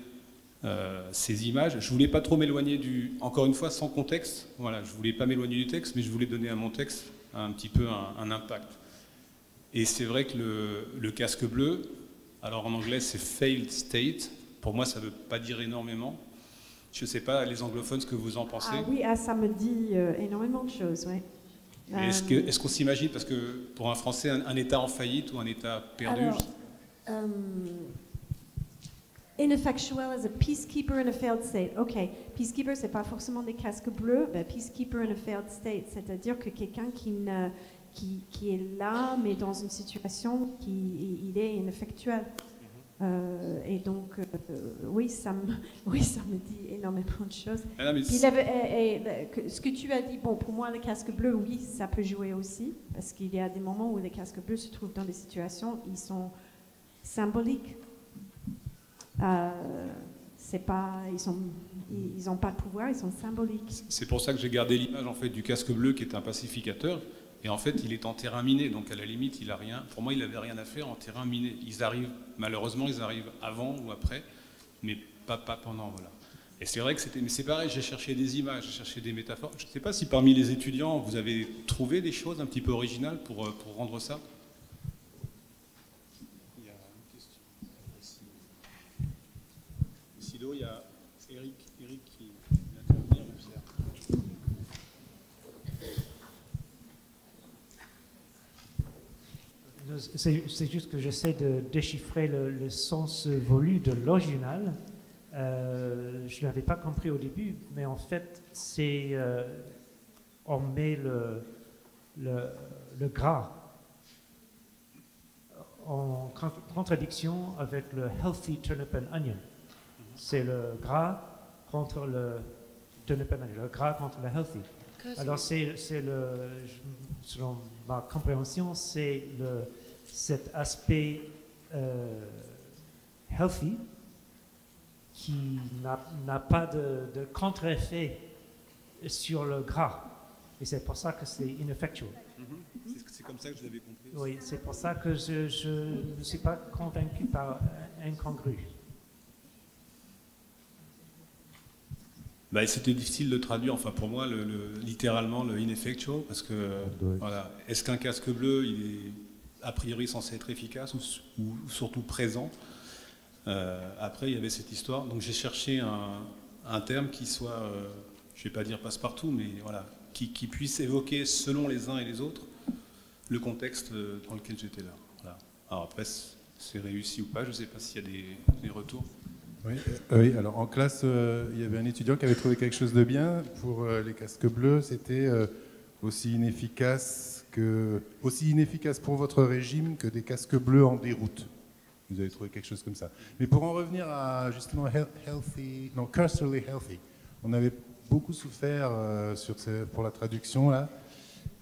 ces images. Je voulais pas trop m'éloigner encore une fois, sans contexte. Voilà, je voulais pas m'éloigner du texte, mais je voulais donner à mon texte un petit peu un impact. Et c'est vrai que le casque bleu, alors en anglais c'est failed state. Pour moi, ça veut pas dire énormément. Je sais pas, les anglophones, ce que vous en pensez. Ah oui, ça me dit énormément de choses, oui. Est-ce qu'on s'imagine, parce que pour un Français, un État en faillite ou un État perdu? Alors, ineffectual as a peacekeeper in a failed state. Ok, peacekeeper, c'est pas forcément des casques bleus, mais peacekeeper in a failed state, c'est-à-dire que quelqu'un qui est là, mais dans une situation il est ineffectuel. Et donc, oui, ça me dit énormément de choses. Ce que tu as dit, bon, pour moi, le casque bleu, oui, ça peut jouer aussi, parce qu'il y a des moments où les casques bleus se trouvent dans des situations, ils sont symboliques. Ils n'ont pas de pouvoir, ils sont symboliques. C'est pour ça que j'ai gardé l'image en fait du casque bleu qui est un pacificateur. Et en fait, il est en terrain miné, donc à la limite, il a rien. Pour moi, il n'avait rien à faire en terrain miné. Malheureusement, ils arrivent avant ou après, mais pas pendant. Voilà. Et c'est vrai que mais c'est pareil. J'ai cherché des images, j'ai cherché des métaphores. Je ne sais pas si parmi les étudiants, vous avez trouvé des choses un petit peu originales pour rendre ça. Il y a une question. Ici, il y a Eric qui vient intervenir. C'est juste que j'essaie de déchiffrer le sens voulu de l'original. Je ne l'avais pas compris au début, mais en fait, on met le gras en contradiction avec le healthy turnip and onion. C'est le gras contre le turnip and onion, le gras contre le healthy. Alors selon ma compréhension, c'est cet aspect healthy qui n'a pas de contre-effet sur le gras. Et c'est pour ça que c'est ineffectual. C'est comme ça que je l'avais compris. Oui, c'est pour ça que je ne suis pas convaincu par incongru. C'était difficile de traduire, enfin pour moi, littéralement le ineffectual, parce que voilà, est-ce qu'un casque bleu, il est a priori censé être efficace ou surtout présent? Après, il y avait cette histoire, donc j'ai cherché un terme qui soit, je ne vais pas dire passe-partout, mais voilà, qui puisse évoquer selon les uns et les autres le contexte dans lequel j'étais là. Voilà. Alors après, c'est réussi ou pas, je ne sais pas s'il y a des retours. Oui, alors en classe, il y avait un étudiant qui avait trouvé quelque chose de bien pour les casques bleus. C'était aussi inefficace pour votre régime que des casques bleus en déroute. Vous avez trouvé quelque chose comme ça. Mais pour en revenir à justement cursorily healthy, on avait beaucoup souffert pour la traduction là.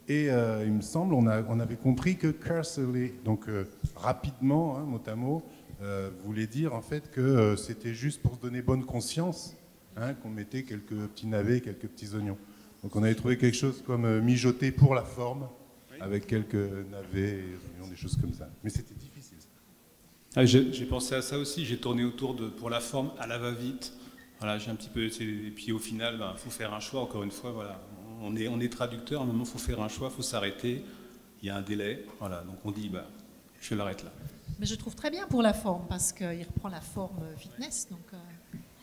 Et il me semble, on avait compris que cursorily, donc rapidement, mot à mot, voulait dire en fait que c'était juste pour se donner bonne conscience qu'on mettait quelques petits navets, quelques petits oignons. Donc on avait trouvé quelque chose comme mijoter pour la forme, avec quelques navets, oignons, des choses comme ça. Mais c'était difficile. J'ai pensé à ça aussi, j'ai tourné autour pour la forme à la va-vite. Voilà, j'ai un petit peu essayé, et puis au final, faut faire un choix, encore une fois, voilà. On est traducteur, à un moment il faut faire un choix, il faut s'arrêter, il y a un délai, voilà, donc on dit je l'arrête là. Mais je trouve très bien pour la forme, parce qu'il reprend la forme fitness, donc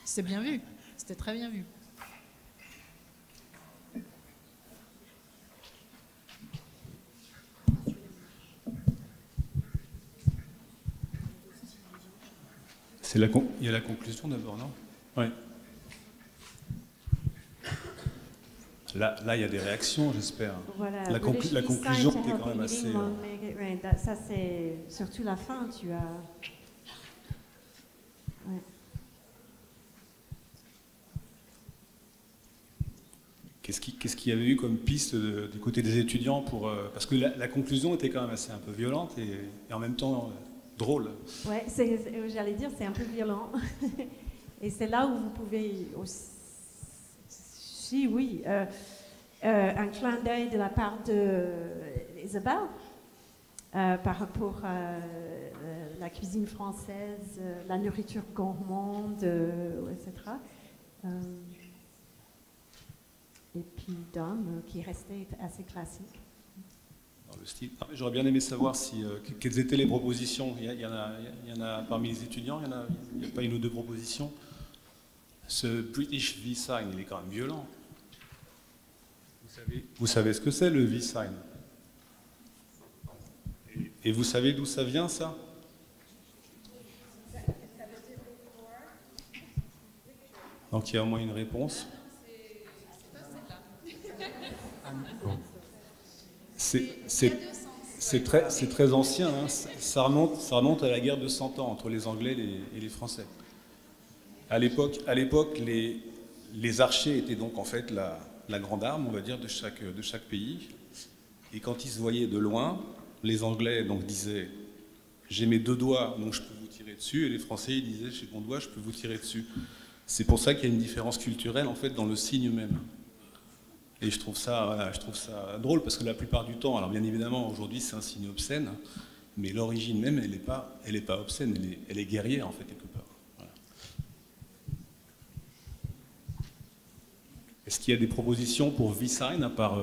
c'est bien vu, c'était très bien vu. Il y a la conclusion d'abord, non? Oui. Là, il y a des réactions, j'espère. Voilà. La conclusion était quand même assez... Ça, c'est surtout la fin, tu as... Ouais. Qu'est-ce qu'il y avait eu comme piste du côté des étudiants pour... parce que la conclusion était quand même assez un peu violente et en même temps drôle. Ouais, j'allais dire, c'est un peu violent. Et c'est là où vous pouvez aussi, oui, un clin d'œil de la part d'Isabelle par rapport à la cuisine française, la nourriture gourmande, etc. Et puis Dom, qui restait assez classique. Dans le style. J'aurais bien aimé savoir quelles étaient les propositions. Il y en a parmi les étudiants, il n'y a pas une ou deux propositions. Ce British V-Sign, il est quand même violent. Vous savez ce que c'est, le V-Sign? Et vous savez d'où ça vient, ça? Donc il y a au moins une réponse. C'est très ancien, hein. Ça remonte à la guerre de 100 ans entre les Anglais et les Français. À l'époque, les archers étaient donc en fait la grande arme, on va dire, de chaque pays. Et quand ils se voyaient de loin, les Anglais donc disaient « j'ai mes deux doigts, donc je peux vous tirer dessus », et les Français ils disaient « j'ai mon doigt, je peux vous tirer dessus ». C'est pour ça qu'il y a une différence culturelle en fait dans le signe même. Et je trouve ça drôle parce que la plupart du temps, alors bien évidemment aujourd'hui c'est un signe obscène, mais l'origine même elle est pas obscène, elle est guerrière en fait quelque part. Voilà. Est-ce qu'il y a des propositions pour V-Sign à part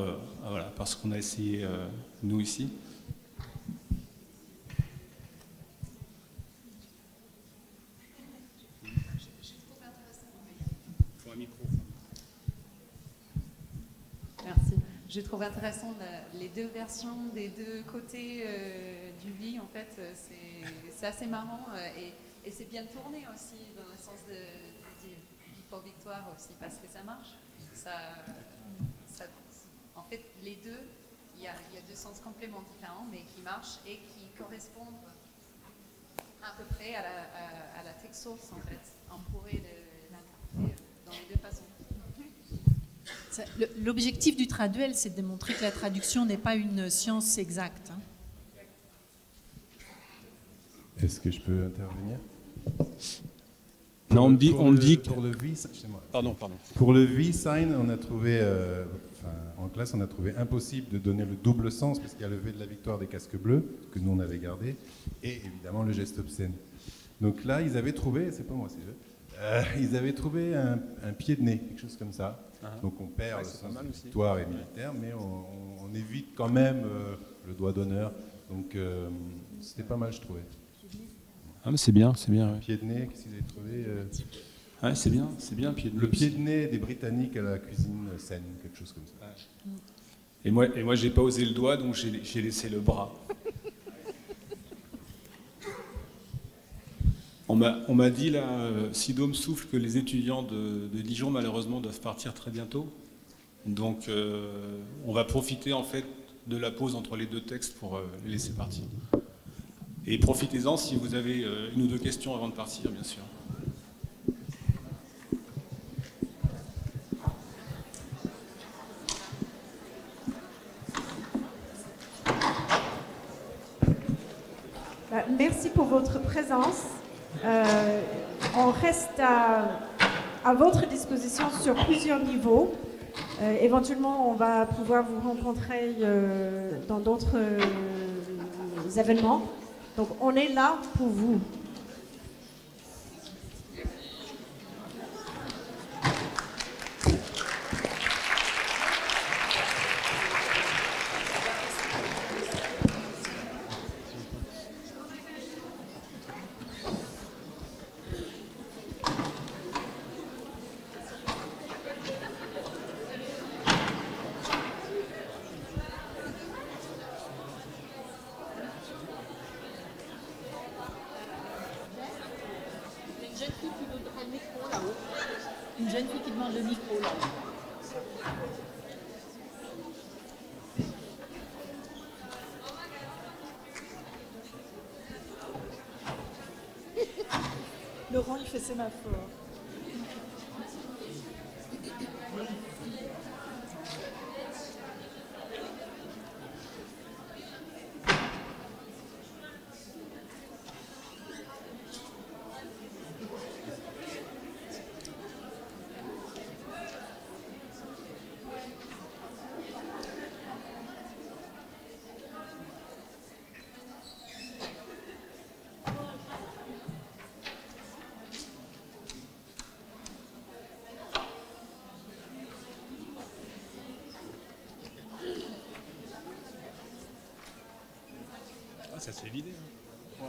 ce qu'on a essayé nous ici? Merci. Je trouve intéressant les deux versions des deux côtés du lit. En fait, c'est assez marrant et c'est bien tourné aussi dans le sens du Victoire aussi parce que ça marche. En fait, les deux, il y a deux sens complètement différents mais qui marchent et qui correspondent à peu près à la texte source en fait. On pourrait l'interpréter dans les deux façons. L'objectif du traduel, c'est de démontrer que la traduction n'est pas une science exacte. Hein. Est-ce que je peux intervenir? Non, on me dit pour le V, pardon. Pour le V-sign, on a trouvé, en classe, on a trouvé impossible de donner le double sens parce qu'il y a le V de la victoire des casques bleus que nous on avait gardé et évidemment le geste obscène. Donc là, ils avaient trouvé, c'est pas moi, c'est eux, ils avaient trouvé un pied de nez, quelque chose comme ça. Donc on perd le sens de victoire et militaire, mais on évite quand même le doigt d'honneur. Donc c'était pas mal, je trouvais. Ah mais c'est bien. Ouais. Pied de nez, qu'est-ce qu'ils avaient trouvé Ouais, c'est bien, pied de nez. Le pied de nez des Britanniques à la cuisine saine, quelque chose comme ça. Ouais. Et moi j'ai pas osé le doigt, donc j'ai laissé le bras. On m'a dit là, si Dôme souffle, que les étudiants de Dijon malheureusement doivent partir très bientôt. Donc on va profiter en fait de la pause entre les deux textes pour les laisser partir. Et profitez-en si vous avez une ou deux questions avant de partir, bien sûr. Merci pour votre présence. On reste à votre disposition sur plusieurs niveaux. Éventuellement, on va pouvoir vous rencontrer dans d'autres événements. Donc, on est là pour vous. Une jeune fille qui demande le micro, là. Laurent, il fait sémaphore. Ça c'est l'idée. Hein. Wow.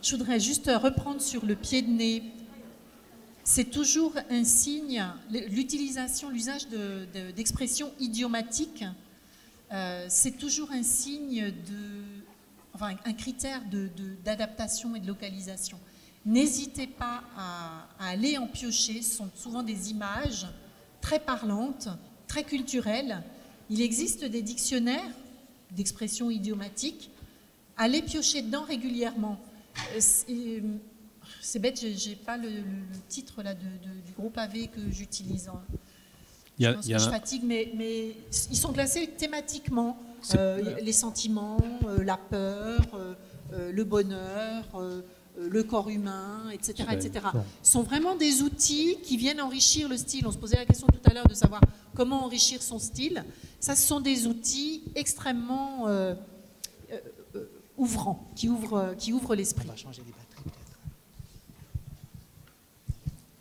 Je voudrais juste reprendre sur le pied de nez. C'est toujours un signe, l'utilisation, l'usage d'expressions idiomatiques, c'est toujours un signe enfin un critère d'adaptation et de localisation. N'hésitez pas à aller en piocher, ce sont souvent des images très parlantes, très culturelles. Il existe des dictionnaires d'expressions idiomatiques. Allez piocher dedans régulièrement. C'est bête, je n'ai pas le titre là, du groupe AV que j'utilise. Je fatigue, mais ils sont classés thématiquement. Les sentiments, la peur, le bonheur, le corps humain, etc. etc. Ce sont vraiment des outils qui viennent enrichir le style. On se posait la question tout à l'heure de savoir comment enrichir son style. Ça, ce sont des outils extrêmement ouvrants, qui ouvrent l'esprit. On va changer les batteries peut-être.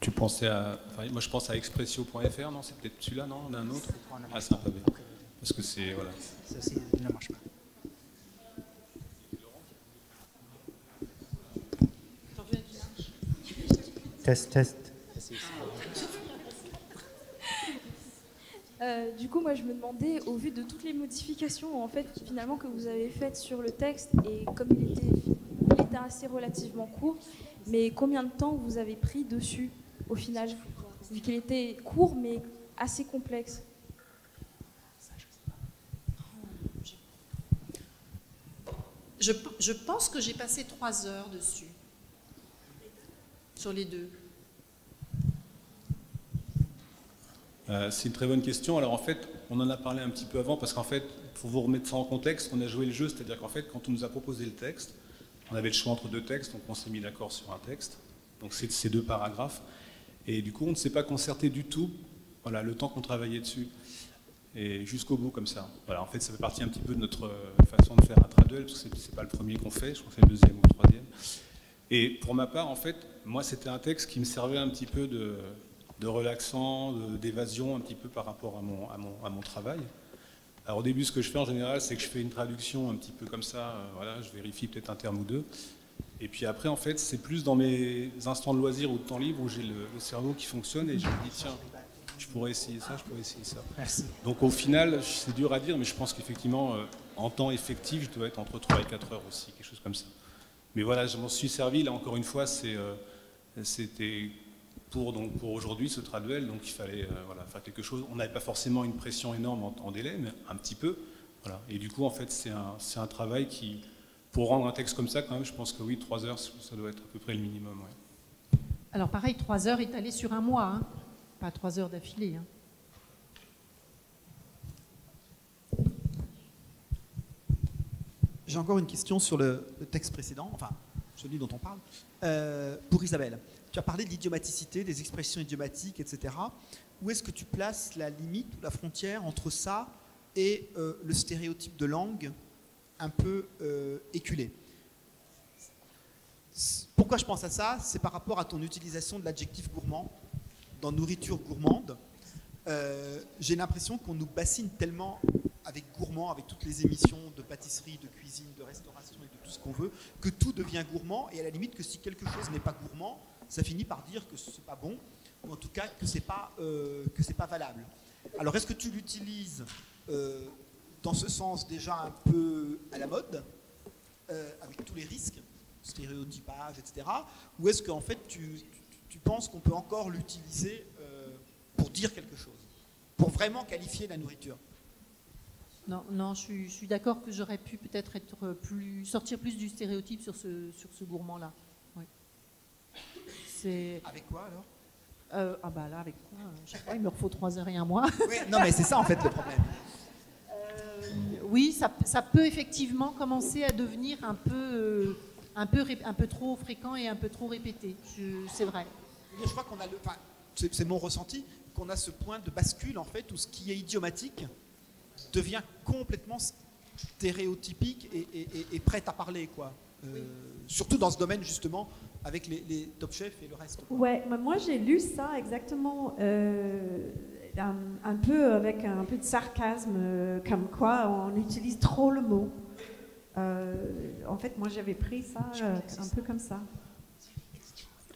Tu pensais à... Enfin, moi je pense à expressio.fr, non? C'est peut-être celui-là, non? On a un autre? Ah, c'est un pavé. Parce que c'est... Voilà. Ceci ne marche pas. Test. Du coup, moi, je me demandais, au vu de toutes les modifications, en fait, finalement, que vous avez faites sur le texte, et comme il était assez relativement court, mais combien de temps vous avez pris dessus, au final, vu qu'il était court, mais assez complexe? Je pense que j'ai passé 3 heures dessus, sur les deux. C'est une très bonne question. Alors en fait, on en a parlé un petit peu avant, parce qu'en fait, pour vous remettre ça en contexte, on a joué le jeu, c'est-à-dire qu'en fait, quand on nous a proposé le texte, on avait le choix entre 2 textes, donc on s'est mis d'accord sur un texte, donc c'est ces 2 paragraphes, et du coup, on ne s'est pas concerté du tout, voilà, le temps qu'on travaillait dessus, et jusqu'au bout comme ça. Voilà, en fait, ça fait partie un petit peu de notre façon de faire un traduel, parce que c'est pas le premier qu'on fait, je crois que c'est le 2e ou le 3e. Et pour ma part, en fait, moi, c'était un texte qui me servait un petit peu de relaxant, d'évasion un petit peu par rapport à mon travail. Alors au début, ce que je fais en général, c'est que je fais une traduction un petit peu comme ça, voilà, je vérifie peut-être un terme ou 2. Et puis après, en fait, c'est plus dans mes instants de loisir ou de temps libre où j'ai le cerveau qui fonctionne et je me dis, tiens, je pourrais essayer ça, je pourrais essayer ça. Merci. Donc au final, c'est dur à dire, mais je pense qu'effectivement, en temps effectif, je dois être entre 3 et 4 heures aussi, quelque chose comme ça. Mais voilà, je m'en suis servi, là encore une fois, c'était... Pour aujourd'hui ce traduel, donc il fallait voilà, faire quelque chose. On n'avait pas forcément une pression énorme en délai, mais un petit peu. Voilà. Et du coup, en fait, c'est un travail qui, pour rendre un texte comme ça, quand même, je pense que oui, 3 heures, ça doit être à peu près le minimum. Ouais. Alors pareil, 3 heures étalées sur un mois, hein. Pas 3 heures d'affilée. Hein. J'ai encore une question sur le texte précédent, enfin celui dont on parle, pour Isabelle. Tu as parlé de l'idiomaticité, des expressions idiomatiques, etc. Où est-ce que tu places la limite ou la frontière entre ça et le stéréotype de langue un peu éculé? Pourquoi je pense à ça? C'est par rapport à ton utilisation de l'adjectif gourmand dans nourriture gourmande. J'ai l'impression qu'on nous bassine tellement avec gourmand, avec toutes les émissions de pâtisserie, de cuisine, de restauration et de tout ce qu'on veut, que tout devient gourmand, et à la limite que si quelque chose n'est pas gourmand, ça finit par dire que c'est pas bon, ou en tout cas que c'est pas valable. Alors est-ce que tu l'utilises dans ce sens déjà un peu à la mode, avec tous les risques, stéréotypage, etc. Ou est-ce qu'en fait tu penses qu'on peut encore l'utiliser pour dire quelque chose, pour vraiment qualifier la nourriture? Non, je suis d'accord que j'aurais pu peut-être sortir plus du stéréotype sur ce gourmand-là. Oui. Avec quoi alors? Là, avec quoi? Je sais pas, il me faut 3 heures et 1 mois. Oui, non, mais c'est ça en fait le problème. Oui, ça peut effectivement commencer à devenir un peu trop fréquent et un peu trop répété. C'est vrai. Je crois qu'on a c'est mon ressenti, qu'on a ce point de bascule en fait où ce qui est idiomatique devient complètement stéréotypique et prêt à parler, quoi. Surtout dans ce domaine justement avec les top chefs et le reste. Ouais, moi j'ai lu ça exactement un peu avec un peu de sarcasme, comme quoi on utilise trop le mot. En fait, moi j'avais pris ça un peu comme ça.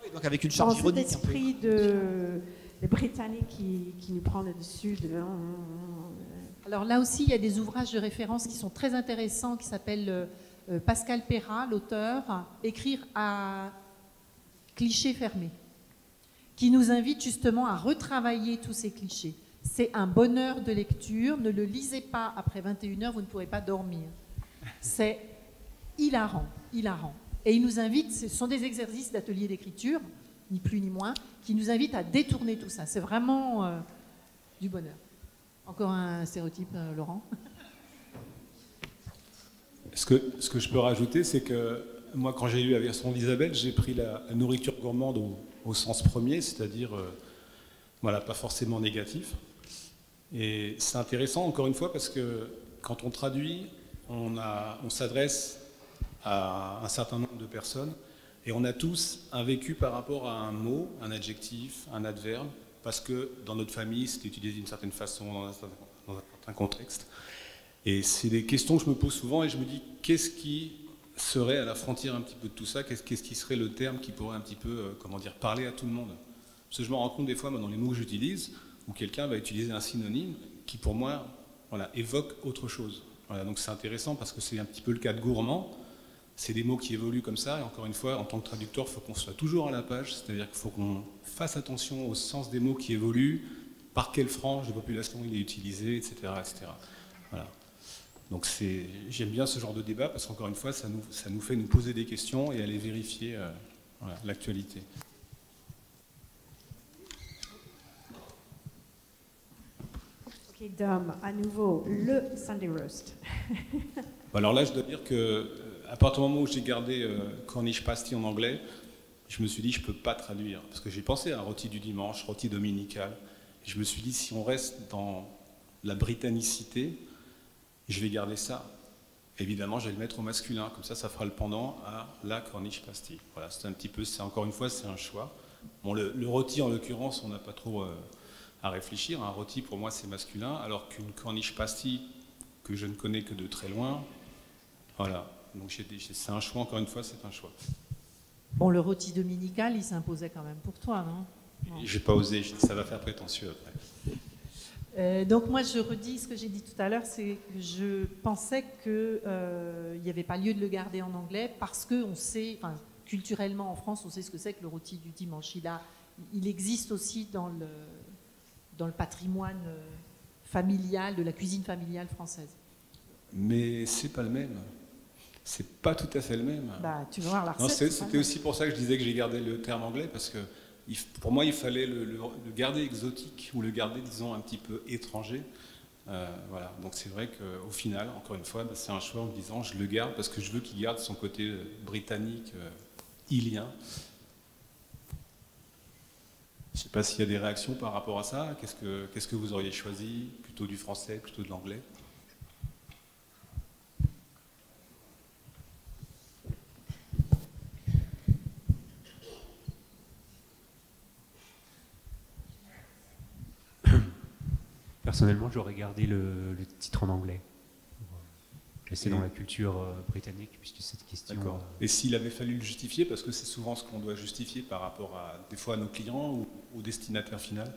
Oui, donc avec une charge ironique. Cet esprit des Britanniques qui nous prend le dessus. Alors là aussi, il y a des ouvrages de référence qui sont très intéressants, qui s'appellent Pascal Perrat, l'auteur, Écrire à clichés fermés, qui nous invite justement à retravailler tous ces clichés. C'est un bonheur de lecture, ne le lisez pas après 21h, vous ne pourrez pas dormir. C'est hilarant. Et il nous invite, ce sont des exercices d'atelier d'écriture, ni plus ni moins, qui nous invitent à détourner tout ça. C'est vraiment du bonheur. Encore un stéréotype, Laurent? Ce que je peux rajouter, c'est que moi, quand j'ai lu la version d'Isabelle, j'ai pris la nourriture gourmande au sens premier, c'est-à-dire voilà, pas forcément négatif. Et c'est intéressant, encore une fois, parce que quand on traduit, on s'adresse à un certain nombre de personnes et on a tous un vécu par rapport à un mot, un adjectif, un adverbe, parce que dans notre famille, c'était utilisé d'une certaine façon, dans un certain contexte. Et c'est des questions que je me pose souvent et je me dis, qu'est-ce qui serait à la frontière un petit peu de tout ça? Qu'est-ce qui serait le terme qui pourrait un petit peu, parler à tout le monde? Parce que je me rends compte des fois, dans les mots que j'utilise, où quelqu'un va utiliser un synonyme qui, pour moi, évoque autre chose. Voilà, donc c'est intéressant parce que c'est un petit peu le cas de gourmand. C'est des mots qui évoluent comme ça, et encore une fois, en tant que traducteur, il faut qu'on soit toujours à la page, c'est-à-dire qu'il faut qu'on fasse attention au sens des mots qui évoluent, par quelle frange de population il est utilisé, etc. etc. Voilà. Donc j'aime bien ce genre de débat, parce qu'encore une fois, ça nous fait nous poser des questions et aller vérifier l'actualité. Ok, Dom, à nouveau, le Sunday Roast. Alors là, je dois dire qu'à partir du moment où j'ai gardé Cornish pasty en anglais, je me suis dit je ne peux pas traduire. Parce que j'ai pensé à rôti du dimanche, rôti dominical. Et je me suis dit si on reste dans la britannicité, je vais garder ça. Évidemment, je vais le mettre au masculin. Comme ça fera le pendant à la Cornish pasty. Voilà, c'est un petit peu, encore une fois, c'est un choix. Bon, le rôti, en l'occurrence, on n'a pas trop à réfléchir. Un rôti, pour moi, c'est masculin. Alors qu'une Cornish pasty, que je ne connais que de très loin, voilà. Donc c'est un choix, encore une fois, c'est un choix. Bon, le rôti dominical, il s'imposait quand même pour toi, non? J'ai pas osé, ça va faire prétentieux après. Donc moi, je redis ce que j'ai dit tout à l'heure, c'est que je pensais qu'il n'y avait pas lieu de le garder en anglais parce qu'on sait, enfin, culturellement en France, on sait ce que c'est que le rôti du dimanche. Il existe aussi dans le patrimoine familial, de la cuisine familiale française. Mais c'est pas le même. C'est pas tout à fait le même. Bah, tu vas voir la recette. C'était aussi pour ça que je disais que j'ai gardé le terme anglais, parce que pour moi, il fallait le garder exotique ou le garder, disons, un petit peu étranger. Voilà. Donc c'est vrai qu'au final, encore une fois, c'est un choix en me disant je le garde parce que je veux qu'il garde son côté britannique, ilien. Je ne sais pas s'il y a des réactions par rapport à ça. Qu'est-ce que vous auriez choisi? Plutôt du français, plutôt de l'anglais? Personnellement, j'aurais gardé le titre en anglais. Rester dans la culture britannique, puisque cette question... D'accord. Et s'il avait fallu le justifier, parce que c'est souvent ce qu'on doit justifier par rapport des fois à nos clients ou au destinataire final?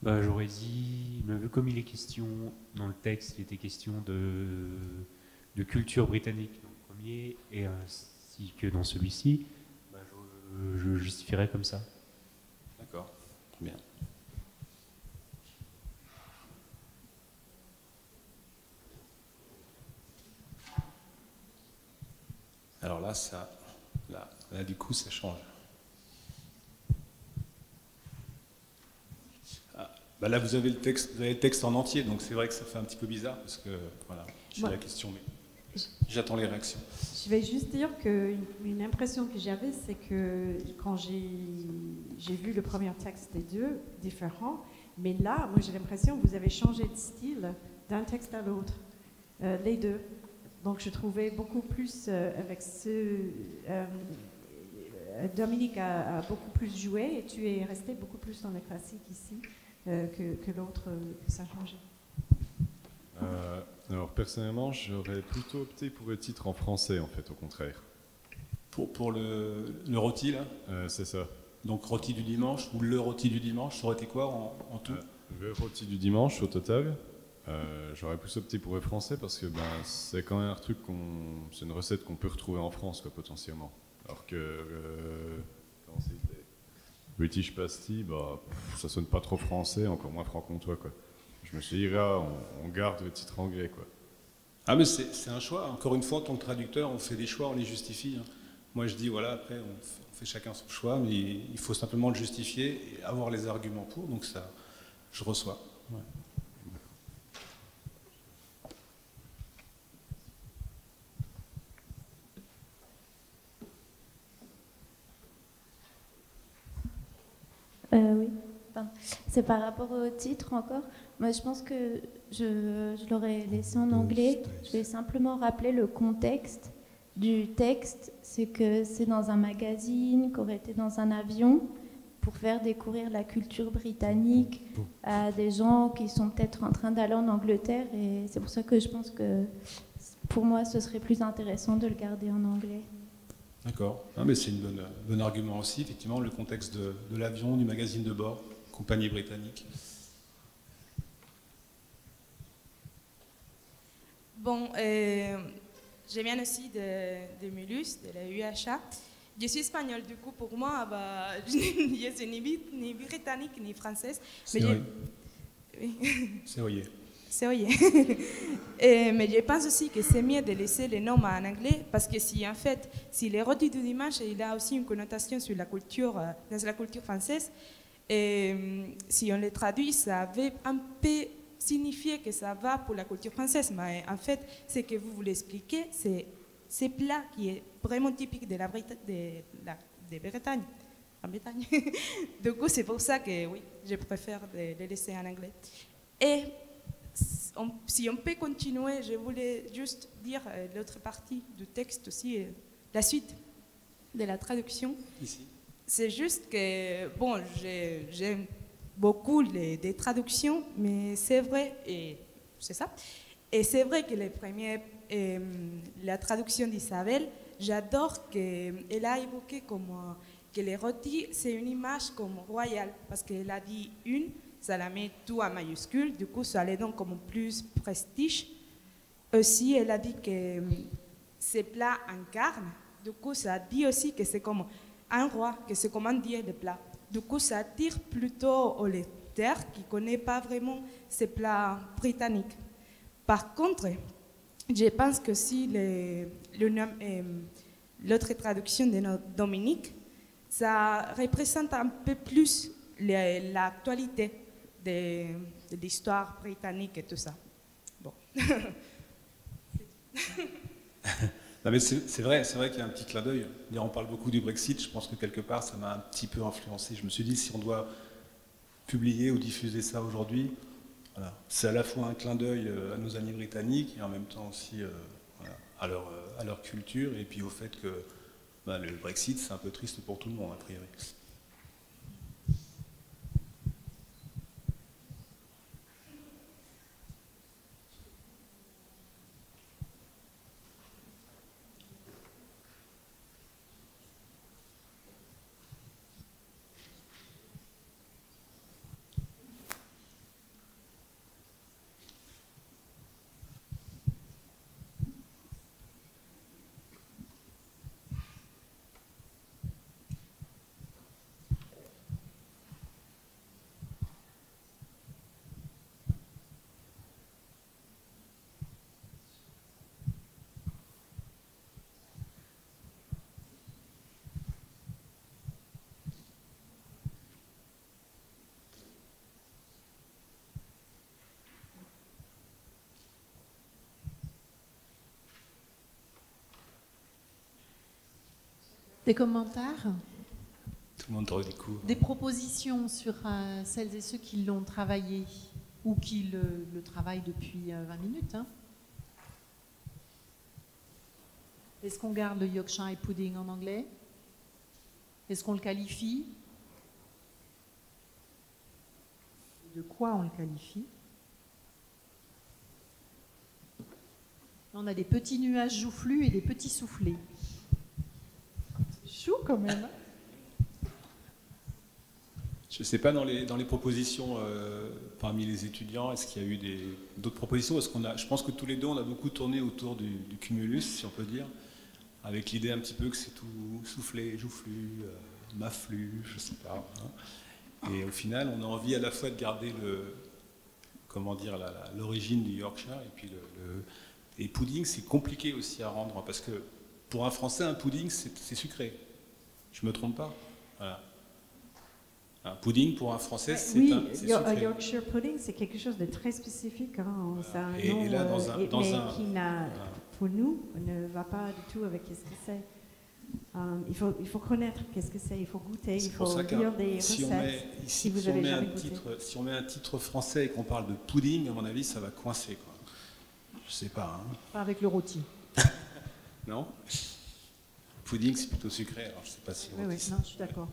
J'aurais dit, comme il est question, dans le texte, il était question de culture britannique dans le premier, et ainsi que dans celui-ci, je justifierais comme ça. D'accord, très bien. Alors là, là, du coup, ça change. Bah là, vous avez le texte en entier, donc c'est vrai que ça fait un petit peu bizarre, parce que, voilà, j'ai la question, mais j'attends les réactions. Je vais juste dire qu'une impression que j'avais, c'est que quand j'ai vu le premier texte des deux différents, mais là, moi j'ai l'impression que vous avez changé de style d'un texte à l'autre, les deux. Donc je trouvais beaucoup plus avec ce... Dominique a beaucoup plus joué et tu es resté beaucoup plus dans le classique ici que l'autre, que ça a changé. Alors personnellement, j'aurais plutôt opté pour le titre en français, en fait, au contraire. Pour le rôti, là c'est ça. Donc rôti du dimanche, ou le rôti du dimanche, ça aurait été quoi en tout Le rôti du dimanche, au total. J'aurais plus opté pour le français parce que c'est quand même un truc c'est une recette qu'on peut retrouver en France, quoi, potentiellement. Alors que comment c'était British Pasty, ça sonne pas trop français, encore moins franc-comtois, quoi. Je me suis dit, là, on garde le titre anglais, quoi. Ah, mais c'est un choix. Encore une fois, en tant que traducteur, on fait des choix, on les justifie. Moi, je dis, voilà, après, on fait chacun son choix, mais il faut simplement le justifier et avoir les arguments pour. Donc ça, je reçois. Ouais. Oui, c'est par rapport au titre encore. Moi, je pense que je l'aurais laissé en anglais. Je vais simplement rappeler le contexte du texte. C'est que c'est dans un magazine, qu'aurait été dans un avion, pour faire découvrir la culture britannique à des gens qui sont peut-être en train d'aller en Angleterre. Et c'est pour ça que je pense que pour moi, ce serait plus intéressant de le garder en anglais. D'accord. Ah, mais c'est un bon argument aussi, effectivement, le contexte de l'avion, du magazine de bord, compagnie britannique. Bon, je viens aussi de Mulhouse, de la UHA. Je suis espagnole, du coup, pour moi, je ne suis ni britannique ni française. C'est vrai. Oui. C'est vrai. C'est vrai. Mais je pense aussi que c'est mieux de laisser les noms en anglais parce que si le rôti du dimanche, il a aussi une connotation sur la culture, dans la culture française, et si on le traduit, ça veut un peu signifier que ça va pour la culture française. Mais en fait, ce que vous voulez expliquer, c'est ce plat qui est vraiment typique de Bretagne. En Bretagne. Du coup, c'est pour ça que oui, je préfère le laisser en anglais. Et si on peut continuer, je voulais juste dire l'autre partie du texte aussi, la suite de la traduction. Ici. C'est juste que, bon, j'aime beaucoup des traductions, mais c'est vrai, et c'est ça. Et c'est vrai que la traduction d'Isabelle, j'adore qu'elle a évoqué comme que les rôtis, c'est une image comme royale, parce qu'elle a dit une. Ça la met tout en majuscule, du coup ça les donne comme plus prestige. Aussi, elle a dit que ces plats incarnent, du coup ça dit aussi que c'est comme un roi, que c'est comme un dieu de plats. Du coup ça attire plutôt au lecteur qui ne connaît pas vraiment ces plats britanniques. Par contre, je pense que si l'autre traduction de Dominique, ça représente un peu plus l'actualité de l'histoire britannique et tout ça. Bon. Non, mais c'est vrai qu'il y a un petit clin d'œil. On parle beaucoup du Brexit, je pense que quelque part ça m'a un petit peu influencé. Je me suis dit, si on doit publier ou diffuser ça aujourd'hui, voilà, c'est à la fois un clin d'œil à nos amis britanniques et en même temps aussi à leur culture et puis au fait que le Brexit c'est un peu triste pour tout le monde a priori. Des commentaires? Tout le monde redécouvre. Des propositions sur celles et ceux qui l'ont travaillé ou qui le travaillent depuis 20 minutes. Hein. Est-ce qu'on garde le Yorkshire pudding en anglais? Est-ce qu'on le qualifie? De quoi on le qualifie? On a des petits nuages joufflus et des petits soufflets. Chou quand même. Je ne sais pas, dans les propositions parmi les étudiants, est-ce qu'il y a eu d'autres propositions? Parce je pense que tous les deux, on a beaucoup tourné autour du cumulus, si on peut dire, avec l'idée un petit peu que c'est tout soufflé, joufflu, maflu, je ne sais pas. Hein. Et au final, on a envie à la fois de garder l'origine du Yorkshire, et puis et pudding, c'est compliqué aussi à rendre, parce que pour un Français, un pudding, c'est sucré. Je ne me trompe pas. Voilà. Un pudding, pour un Français, c'est oui, sucré. Yorkshire pudding, c'est quelque chose de très spécifique. Hein. Et là, qui pour nous, ne va pas du tout avec ce que c'est. Il faut connaître qu'est-ce que c'est, il faut goûter, il faut lire des recettes. Si on met un titre français et qu'on parle de pudding, à mon avis, ça va coincer, quoi. Je sais pas. Hein. Pas avec le rôti. Non. Pudding, c'est plutôt sucré, alors je sais pas si... Oui, non, je suis d'accord.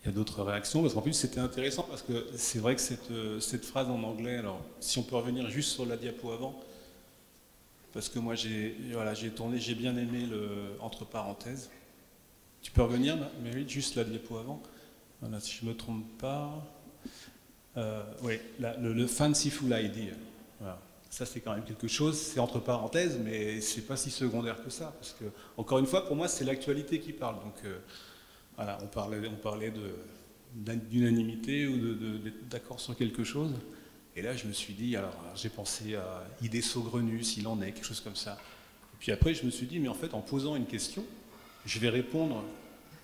Il y a d'autres réactions, parce qu'en plus c'était intéressant, parce que c'est vrai que cette phrase en anglais, alors si on peut revenir juste sur la diapo avant, parce que moi j'ai tourné, j'ai bien aimé le entre parenthèses. Tu peux revenir, Mary, juste la diapo avant. Voilà, si je ne me trompe pas. Oui, le fanciful idea. Voilà. Ça, c'est quand même quelque chose, c'est entre parenthèses, mais c'est pas si secondaire que ça. Parce que, encore une fois, pour moi, c'est l'actualité qui parle. Donc, voilà, on parlait d'unanimité ou d'accord sur quelque chose. Et là, je me suis dit, alors j'ai pensé à idée saugrenue, s'il en est, quelque chose comme ça. Et puis après, je me suis dit, mais en fait, en posant une question, je vais répondre,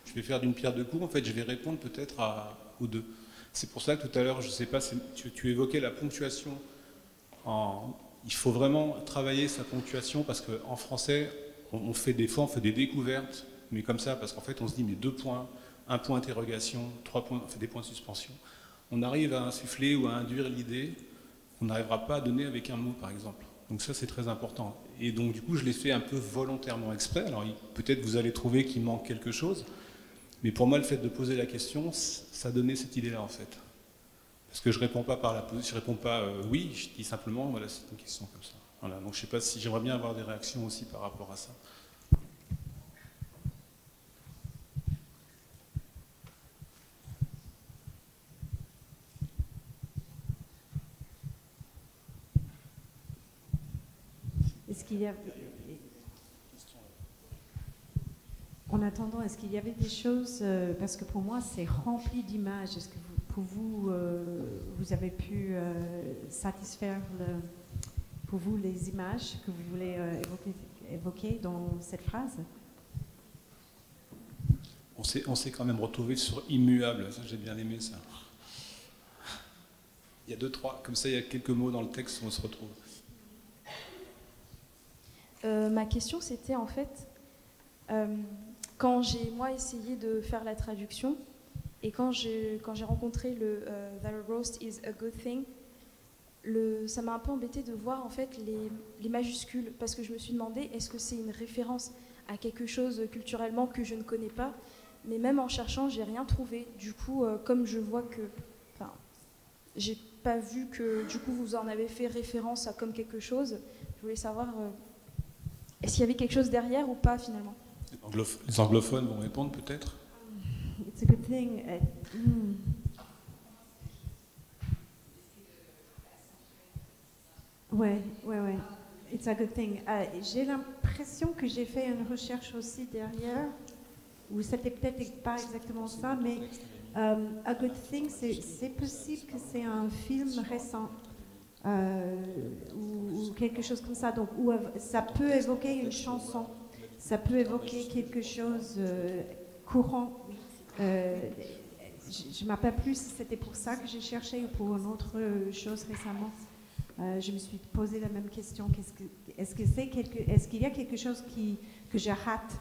je vais faire d'une pierre deux coups, en fait, je vais répondre peut-être aux deux. C'est pour ça que tout à l'heure, je ne sais pas, tu évoquais la ponctuation. Il faut vraiment travailler sa ponctuation parce qu'en français, on fait des découvertes, mais comme ça, parce qu'en fait, on se dit, mais 2 points, 1 point d'interrogation, 3 points, on fait des points de suspension. On arrive à insuffler ou à induire l'idée qu'on n'arrivera pas à donner avec un mot, par exemple. Donc ça, c'est très important. Et donc, du coup, je l'ai fait un peu volontairement exprès. Alors, peut-être vous allez trouver qu'il manque quelque chose, mais pour moi, le fait de poser la question, ça donnait cette idée-là, en fait. Parce que je ne réponds pas oui, je dis simplement, voilà, c'est une question comme ça. Voilà, donc je ne sais pas si j'aimerais bien avoir des réactions aussi par rapport à ça. En attendant, est-ce qu'il y avait des choses, parce que pour moi c'est rempli d'images, est-ce que pour vous, vous avez pu satisfaire pour vous les images que vous voulez évoquer dans cette phrase? On s'est quand même retrouvé sur immuable, ça j'ai bien aimé ça. Il y a 2, 3, comme ça il y a quelques mots dans le texte où on se retrouve. Ma question c'était en fait, quand j'ai moi essayé de faire la traduction et quand j'ai rencontré le That a roast is a good thing, ça m'a un peu embêté de voir en fait les majuscules parce que je me suis demandé est-ce que c'est une référence à quelque chose culturellement que je ne connais pas, mais même en cherchant j'ai rien trouvé. Du coup comme je vois que, enfin, j'ai pas vu que du coup vous en avez fait référence à comme quelque chose, je voulais savoir est-ce qu'il y avait quelque chose derrière ou pas finalement? Les anglophones vont répondre peut-être. It's a good thing. Ouais. It's a good thing. J'ai l'impression que j'ai fait une recherche aussi derrière, ou c'était peut-être pas exactement ça, mais a good thing, c'est possible que c'est un film récent. Ou quelque chose comme ça, donc où ça peut évoquer une chanson, ça peut évoquer quelque chose courant. Je ne m'appelle plus si c'était pour ça que j'ai cherché ou pour une autre chose récemment. je me suis posé la même question. Est-ce qu'il y a quelque chose que je rate?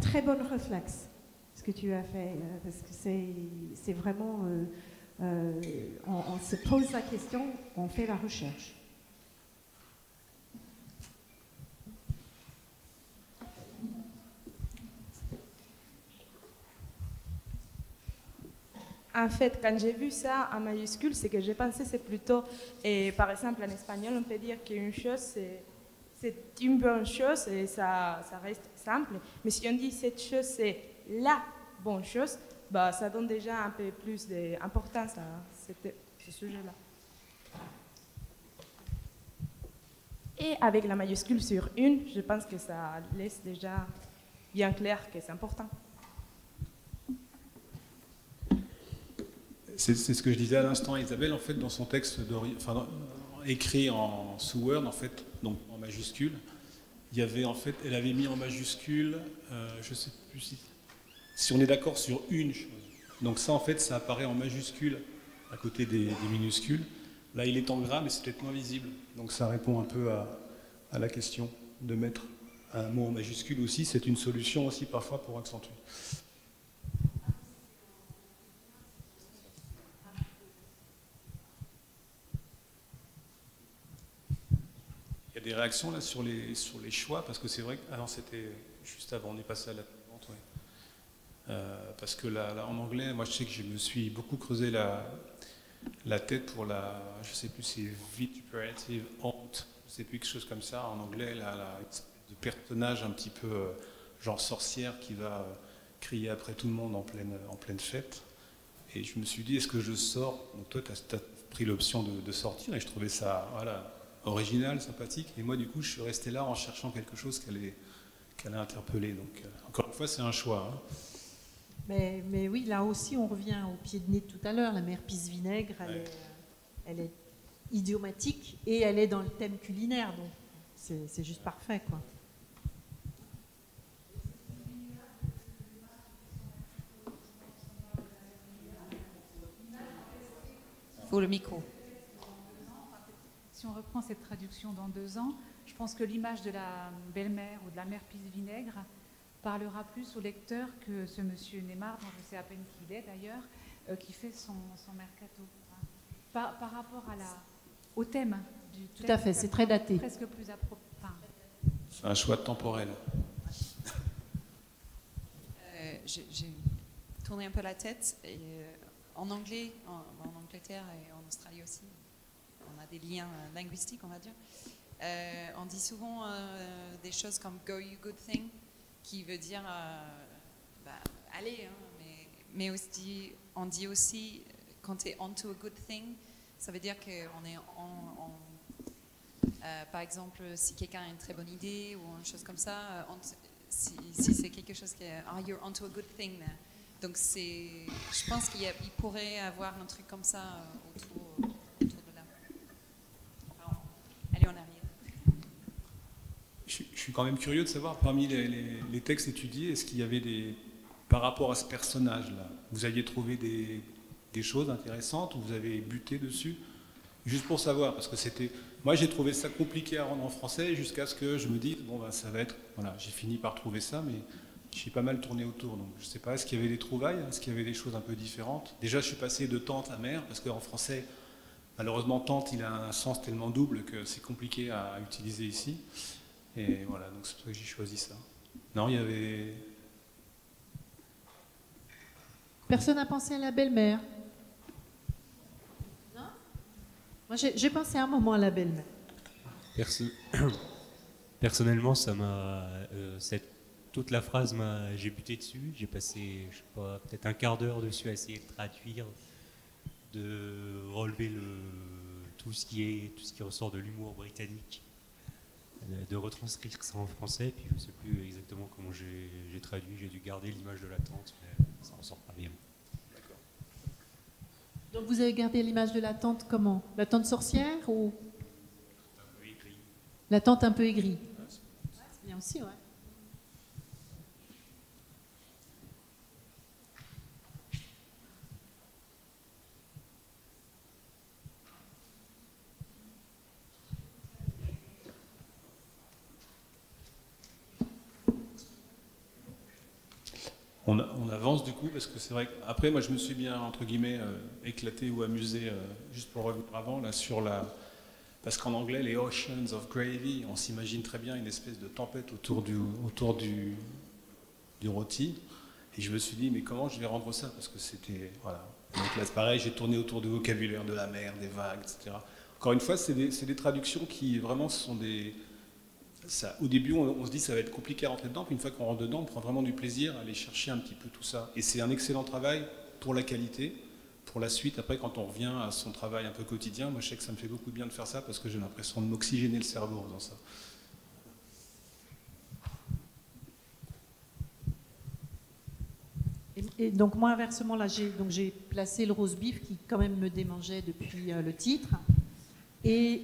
Très bon réflexe, ce que tu as fait, parce que c'est vraiment... on se pose la question, on fait la recherche. En fait, quand j'ai vu ça en majuscule, c'est que j'ai pensé c'est plutôt, et par exemple en espagnol, on peut dire qu'une chose, c'est une bonne chose et ça reste simple. Mais si on dit cette chose, c'est la bonne chose, bah, ça donne déjà un peu plus d'importance à ce sujet-là. Et avec la majuscule sur une, je pense que ça laisse déjà bien clair que c'est important. C'est ce que je disais à l'instant à Isabelle, en fait, dans son texte écrit sous Word, en fait, donc en majuscule, il y avait en fait, elle avait mis en majuscule, je ne sais plus si on est d'accord sur une chose. Donc ça, en fait, ça apparaît en majuscule à côté des minuscules. Là, il est en gras, mais c'est peut-être moins visible. Donc ça répond un peu à la question de mettre un mot en majuscule aussi. C'est une solution aussi parfois pour accentuer. Il y a des réactions là sur les choix, parce que c'est vrai que... Ah non, c'était juste avant, on est passé à la suivante, ouais. Parce que là, en anglais, moi je sais que je me suis beaucoup creusé la tête pour je sais plus, c'est vituperative honte, je sais plus, quelque chose comme ça en anglais, de personnage un petit peu genre sorcière qui va crier après tout le monde en pleine fête. Et je me suis dit, est-ce que je sors? Donc toi, tu as pris l'option de sortir, et je trouvais ça original, sympathique. Et moi, du coup, je suis resté là en cherchant quelque chose qui allait interpeller. Donc, encore une fois, c'est un choix. Hein. Mais oui, là aussi, on revient au pied de nez de tout à l'heure. La mère Pisse-Vinaigre, elle est idiomatique et elle est dans le thème culinaire. Donc, c'est juste parfait, quoi. Faut le micro. Si on reprend cette traduction dans 2 ans, je pense que l'image de la belle-mère ou de la mère Pisse-Vinaigre parlera plus au lecteur que ce monsieur Neymar, dont je sais à peine qui il est d'ailleurs, qui fait son mercato. Par rapport au thème du texte. Tout à fait, c'est très daté. Presque plus approprié. C'est un choix temporel. J'ai tourné un peu la tête. Et, en anglais, en Angleterre et en Australie aussi, on a des liens linguistiques, on va dire. On dit souvent des choses comme go you good thing, qui veut dire allez, hein, mais aussi, on dit aussi quand tu es onto a good thing, ça veut dire qu'on est par exemple, si quelqu'un a une très bonne idée ou une chose comme ça, si c'est quelque chose qui est you're onto a good thing there. Donc je pense qu'il pourrait avoir un truc comme ça autour de là. Alors, allez en arrière. Je suis quand même curieux de savoir, parmi les textes étudiés, est-ce qu'il y avait par rapport à ce personnage-là, vous aviez trouvé des choses intéressantes ou vous avez buté dessus? Juste pour savoir, parce que moi j'ai trouvé ça compliqué à rendre en français jusqu'à ce que je me dise, ça va être, j'ai fini par trouver ça, mais j'ai pas mal tourné autour, donc je ne sais pas, est-ce qu'il y avait des trouvailles, est-ce qu'il y avait des choses un peu différentes? Déjà, je suis passé de tante à mère, parce qu'en français, malheureusement, tante, il a un sens tellement double que c'est compliqué à utiliser ici. Et voilà, donc c'est pour ça que j'ai choisi ça. Non, il y avait... Personne n'a pensé à la belle-mère? Non? Moi, j'ai pensé à un moment à la belle-mère. Personnellement, ça m'a... toute la phrase, j'ai buté dessus. J'ai passé, je sais pas, peut-être un quart d'heure dessus à essayer de traduire, de relever tout ce qui ressort de l'humour britannique, de retranscrire ça en français. Puis je ne sais plus exactement comment j'ai traduit. J'ai dû garder l'image de la tante, mais ça en sort pas bien. D'accord. Donc vous avez gardé l'image de la tante comment? La tante sorcière ou Un peu aigrie. La tante un peu aigrie. C'est bien aussi, ouais. On avance du coup, parce que c'est vrai qu'après, moi je me suis bien, entre guillemets, éclaté ou amusé, juste pour revenir avant, là, sur la... Parce qu'en anglais, les oceans of gravy, on s'imagine très bien une espèce de tempête autour du rôti. Et je me suis dit, mais comment je vais rendre ça? Parce que c'était... Voilà. Donc là, c'est pareil, j'ai tourné autour du vocabulaire de la mer, des vagues, etc. Encore une fois, c'est des traductions qui vraiment sont des... Ça, au début, on se dit que ça va être compliqué à rentrer dedans, puis une fois qu'on rentre dedans, on prend vraiment du plaisir à aller chercher un petit peu tout ça. Et c'est un excellent travail pour la qualité, pour la suite. Après, quand on revient à son travail un peu quotidien, moi je sais que ça me fait beaucoup de bien de faire ça parce que j'ai l'impression de m'oxygéner le cerveau en faisant ça. Et donc moi, inversement, là, j'ai placé le roast beef qui quand même me démangeait depuis le titre. Et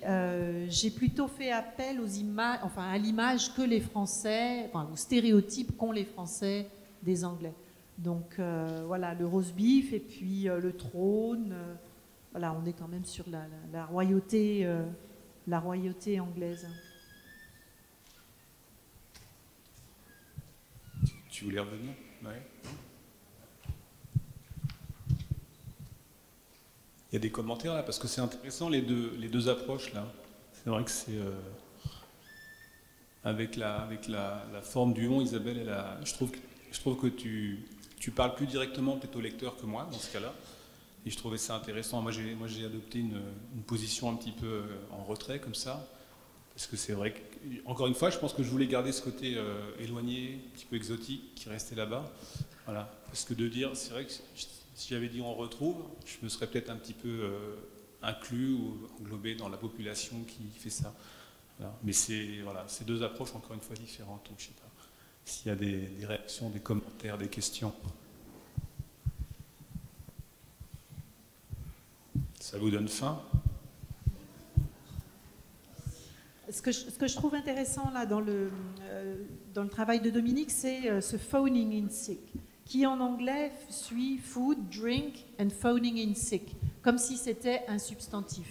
j'ai plutôt fait appel aux images, enfin à l'image que les Français, enfin aux stéréotypes qu'ont les Français des Anglais. Donc voilà, le roast beef et puis le trône. Voilà, on est quand même sur la royauté anglaise. Tu voulais revenir? Ouais. Il y a des commentaires là, parce que c'est intéressant les deux approches là. C'est vrai que c'est avec la forme du on, Isabelle, je trouve que tu parles plus directement peut-être au lecteur que moi dans ce cas-là. Et je trouvais ça intéressant. Moi j'ai adopté une position un petit peu en retrait comme ça, parce que c'est vrai que, encore une fois, je pense que je voulais garder ce côté éloigné, un petit peu exotique qui restait là-bas. Voilà, parce que de dire, c'est vrai que si j'avais dit on retrouve, je me serais peut-être un petit peu inclus ou englobé dans la population qui fait ça. Voilà. Mais c'est deux approches encore une fois différentes. Donc je ne sais pas s'il y a des réactions, des commentaires, des questions. Ça vous donne faim? Ce que je trouve intéressant là dans le travail de Dominique, c'est ce phoning in sick, qui en anglais suit food, drink and phoning in sick, comme si c'était un substantif.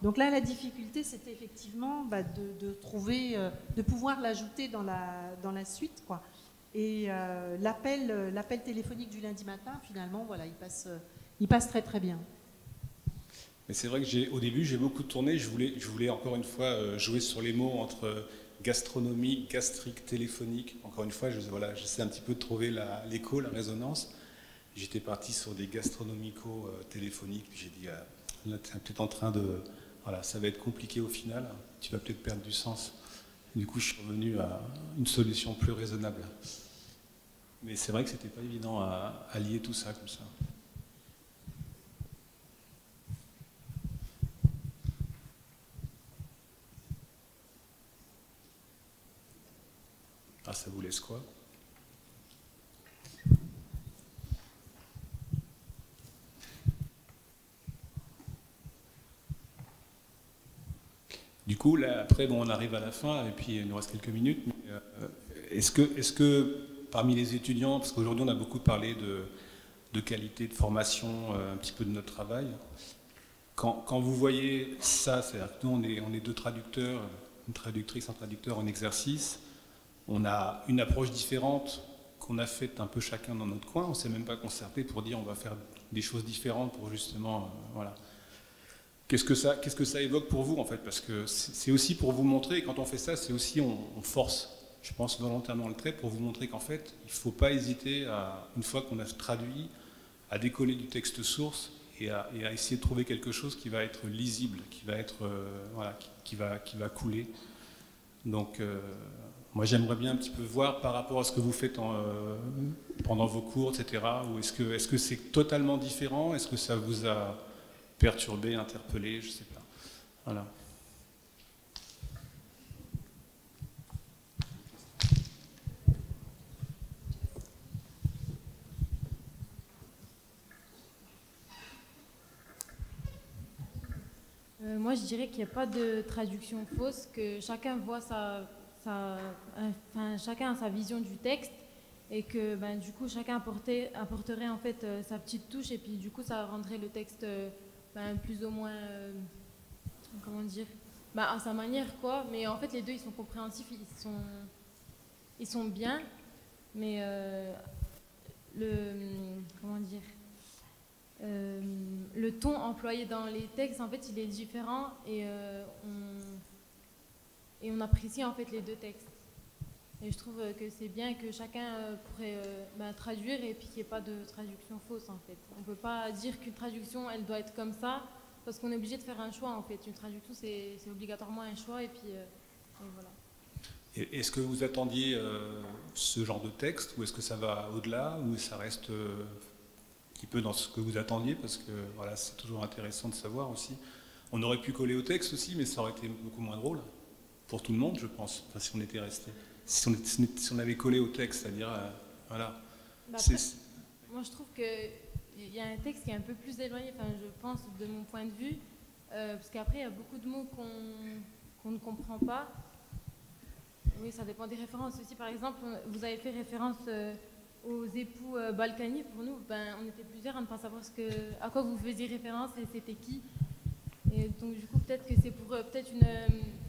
Donc là, la difficulté, c'était effectivement de trouver, de pouvoir l'ajouter dans la suite, quoi. Et l'appel téléphonique du lundi matin, finalement, voilà, il passe très très bien. Mais c'est vrai que au début, j'ai beaucoup tourné. Je voulais encore une fois jouer sur les mots entre gastronomique, gastrique, téléphonique. Encore une fois, j'essaie un petit peu de trouver l'écho, la résonance. J'étais parti sur des gastronomico-téléphoniques. Puis j'ai dit, là, tu es peut-être en train de... Voilà, ça va être compliqué au final. Tu vas peut-être perdre du sens. Du coup, je suis revenu à une solution plus raisonnable. Mais c'est vrai que c'était pas évident à lier tout ça comme ça. Ah, ça vous laisse quoi? Du coup, là, après, bon, on arrive à la fin, et puis il nous reste quelques minutes. Est-ce que parmi les étudiants, parce qu'aujourd'hui on a beaucoup parlé de qualité, de formation, un petit peu de notre travail, quand vous voyez ça, c'est-à-dire que nous on est deux traducteurs, une traductrice, un traducteur en exercice, on a une approche différente qu'on a faite un peu chacun dans notre coin, on ne s'est même pas concerté pour dire on va faire des choses différentes pour justement, voilà. Qu'est-ce que ça évoque pour vous en fait? Parce que c'est aussi pour vous montrer, et quand on fait ça, c'est aussi, on force, je pense volontairement le trait, pour vous montrer qu'en fait, il ne faut pas hésiter, une fois qu'on a traduit, à décoller du texte source et à essayer de trouver quelque chose qui va être lisible, qui va être, voilà, qui va couler. Donc, moi j'aimerais bien un petit peu voir par rapport à ce que vous faites pendant vos cours, etc. Ou est-ce que c'est totalement différent? Est-ce que ça vous a perturbé, interpellé, je ne sais pas. Voilà. Moi, je dirais qu'il n'y a pas de traduction fausse, que chacun voit chacun a sa vision du texte et que du coup chacun apporterait en fait sa petite touche et puis du coup ça rendrait le texte plus ou moins comment dire à sa manière quoi, mais en fait les deux ils sont compréhensifs, ils sont bien, mais comment dire, le ton employé dans les textes, en fait, il est différent et on apprécie en fait les deux textes. Et je trouve que c'est bien que chacun pourrait traduire et puis qu'il n'y ait pas de traduction fausse en fait. On ne peut pas dire qu'une traduction, elle doit être comme ça parce qu'on est obligé de faire un choix en fait. Une traduction, c'est obligatoirement un choix et puis voilà. Est-ce que vous attendiez ce genre de texte ou est-ce que ça va au-delà ou ça reste un petit peu dans ce que vous attendiez parce que voilà, c'est toujours intéressant de savoir aussi. On aurait pu coller au texte aussi, mais ça aurait été beaucoup moins drôle pour tout le monde, je pense, enfin, si on était resté. Si on avait collé au texte, c'est-à-dire, voilà. Après, moi, je trouve qu'il y a un texte qui est un peu plus éloigné, enfin, je pense, de mon point de vue, parce qu'après, il y a beaucoup de mots qu'on ne comprend pas. Oui, ça dépend des références aussi. Par exemple, vous avez fait référence aux époux Balkany. Pour nous, on était plusieurs à ne pas savoir à quoi vous faisiez référence et c'était qui. Et donc, du coup, peut-être que c'est pour peut-être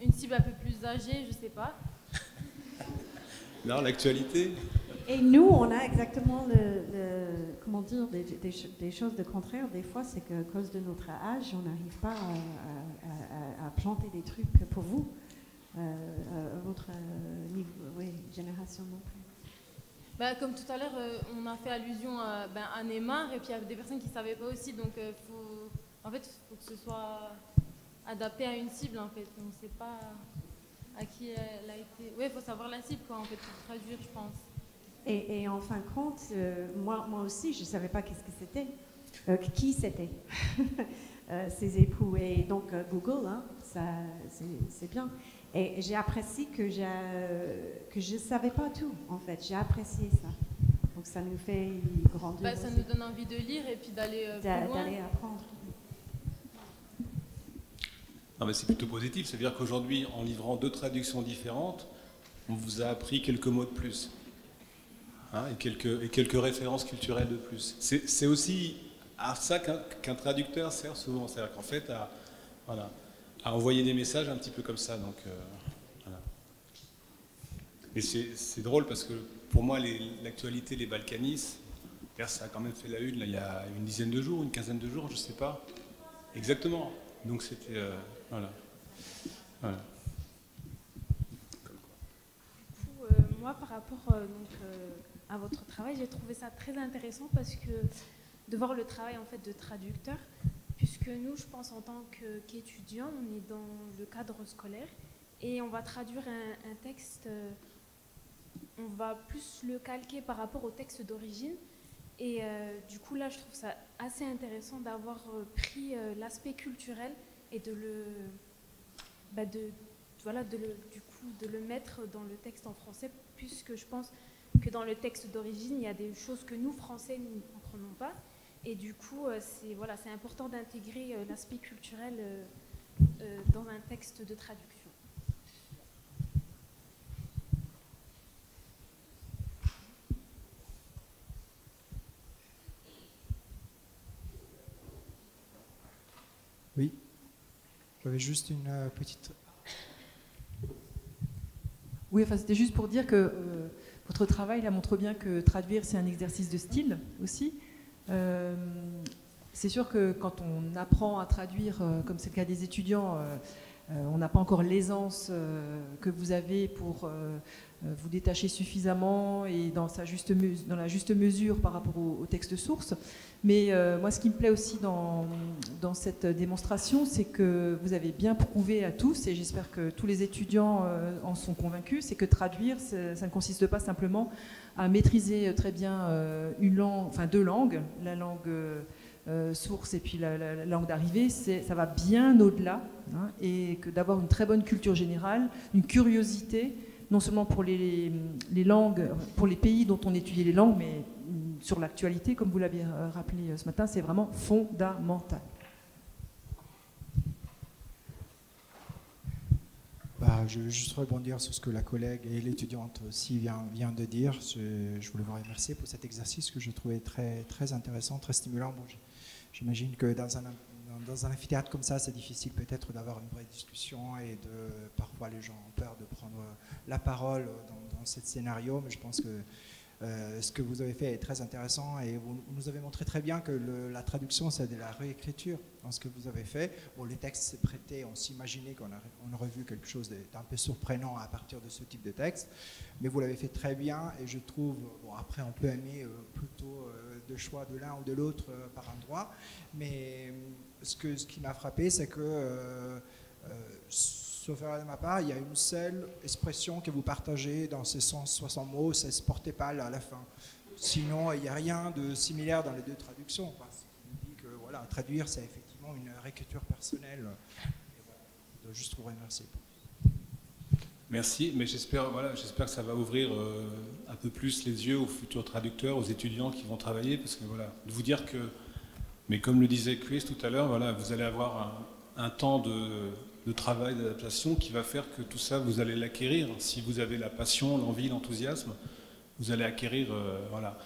une cible un peu plus âgée, je ne sais pas. Non, l'actualité. Et nous, on a exactement comment dire, des choses de contraire. Des fois, c'est qu'à cause de notre âge, on n'arrive pas à planter des trucs pour vous, votre génération non plus. Comme tout à l'heure, on a fait allusion à Neymar, et puis il y a des personnes qui ne savaient pas aussi. Donc, faut que ce soit adapté à une cible, en fait. On ne sait pas à qui elle a été... Oui, il faut savoir la cible, quoi, en fait, pour traduire, je pense. Et en fin de compte, moi aussi, je ne savais pas qu'est-ce que c'était, qui c'était, ces époux. Et donc, Google, hein, c'est bien. Et j'ai apprécié que je ne savais pas tout, en fait. J'ai apprécié ça. Donc, ça nous fait grandir. Ça nous donne envie de lire et puis d'aller plus loin. D'aller apprendre. Non, mais c'est plutôt positif. C'est-à-dire qu'aujourd'hui, en livrant 2 traductions différentes, on vous a appris quelques mots de plus. Hein, et quelques références culturelles de plus. C'est aussi à ça qu'un traducteur sert souvent. C'est-à-dire qu'en fait, à envoyer des messages un petit peu comme ça. Donc, voilà. Et c'est drôle parce que pour moi, l'actualité des Balkanis, ça a quand même fait la une là, il y a une dizaine de jours, une quinzaine de jours, je ne sais pas. Exactement. Donc c'était... voilà. Du coup, moi, par rapport à votre travail, j'ai trouvé ça très intéressant parce que de voir le travail en fait de traducteur, puisque nous, je pense en tant qu'étudiants, on est dans le cadre scolaire et on va traduire un texte, on va plus le calquer par rapport au texte d'origine. Et du coup, là, je trouve ça assez intéressant d'avoir pris l'aspect culturel et de le mettre dans le texte en français, puisque je pense que dans le texte d'origine, il y a des choses que nous, Français, nous ne comprenons pas. Et du coup, c'est important d'intégrer l'aspect culturel dans un texte de traduction. Oui, j'avais juste une petite... Oui, enfin, c'était juste pour dire que votre travail là, montre bien que traduire, c'est un exercice de style aussi. C'est sûr que quand on apprend à traduire, comme c'est le cas des étudiants, on n'a pas encore l'aisance que vous avez pour vous détacher suffisamment et dans la juste mesure par rapport au texte source. Mais moi, ce qui me plaît aussi dans cette démonstration, c'est que vous avez bien prouvé à tous, et j'espère que tous les étudiants en sont convaincus, c'est que traduire, ça ne consiste pas simplement à maîtriser très bien une langue, enfin 2 langues, la langue source et puis la langue d'arrivée, ça va bien au-delà, hein, et que d'avoir une très bonne culture générale, une curiosité, non seulement pour les langues, pour les pays dont on étudie les langues, mais sur l'actualité, comme vous l'avez rappelé ce matin, c'est vraiment fondamental. Je veux juste rebondir sur ce que la collègue et l'étudiante aussi vient de dire. Je voulais vous remercier pour cet exercice que je trouvais très, très intéressant, très stimulant. Bon, j'imagine que dans un amphithéâtre comme ça, c'est difficile peut-être d'avoir une vraie discussion et parfois les gens ont peur de prendre la parole dans ce scénario, mais je pense que Ce que vous avez fait est très intéressant et vous nous avez montré très bien que la traduction, c'est de la réécriture dans ce que vous avez fait. Bon, les textes s'est prêté, on s'imaginait qu'on aurait vu quelque chose d'un peu surprenant à partir de ce type de texte, mais vous l'avez fait très bien et je trouve, bon, après on peut aimer plutôt de choix de l'un ou de l'autre par endroit, mais ce qui m'a frappé, c'est que, sauf erreur de ma part, il y a une seule expression que vous partagez dans ces 160 mots, c'est ce porte-pâle à la fin. Sinon, il n'y a rien de similaire dans les deux traductions. Ce qui dit que voilà, traduire, c'est effectivement une réécriture personnelle. Et voilà, je dois juste vous remercier. Merci, mais j'espère que ça va ouvrir un peu plus les yeux aux futurs traducteurs, aux étudiants qui vont travailler, parce que voilà, de vous dire que, mais comme le disait Chris tout à l'heure, voilà, vous allez avoir un temps de travail, d'adaptation qui va faire que tout ça, vous allez l'acquérir. Si vous avez la passion, l'envie, l'enthousiasme, vous allez acquérir voilà,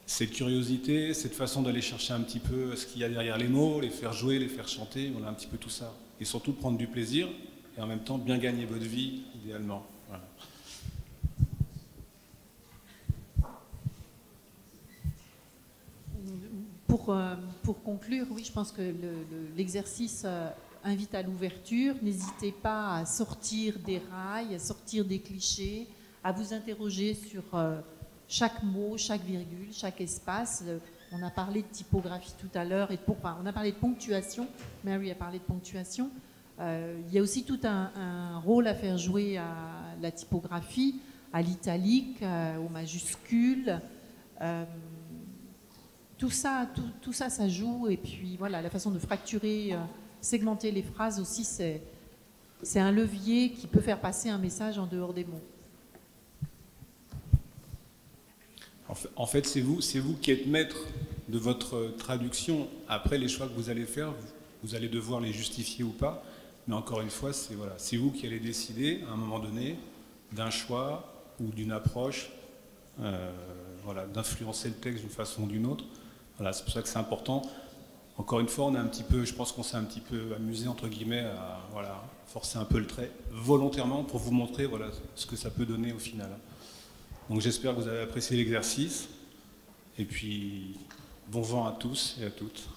cette curiosité, cette façon d'aller chercher un petit peu ce qu'il y a derrière les mots, les faire jouer, les faire chanter, voilà un petit peu tout ça. Et surtout prendre du plaisir et en même temps bien gagner votre vie, idéalement. Voilà. Pour conclure, oui, je pense que l'exercice invite à l'ouverture. N'hésitez pas à sortir des rails, à sortir des clichés, à vous interroger sur chaque mot, chaque virgule, chaque espace. On a parlé de typographie tout à l'heure, on a parlé de ponctuation. Mary a parlé de ponctuation. Il y a aussi tout un rôle à faire jouer à la typographie, à l'italique, aux majuscules. Tout ça, ça joue. Et puis voilà, la façon de fracturer, segmenter les phrases aussi, c'est un levier qui peut faire passer un message en dehors des mots. En fait, c'est vous qui êtes maître de votre traduction. Après, les choix que vous allez faire, vous allez devoir les justifier ou pas. Mais encore une fois, c'est vous qui allez décider, à un moment donné, d'un choix ou d'une approche, voilà, d'influencer le texte d'une façon ou d'une autre. Voilà, c'est pour ça que c'est important. Encore une fois, je pense qu'on s'est un petit peu amusé, entre guillemets, à voilà, forcer un peu le trait, volontairement, pour vous montrer voilà, ce que ça peut donner au final. Donc j'espère que vous avez apprécié l'exercice. Et puis, bon vent à tous et à toutes.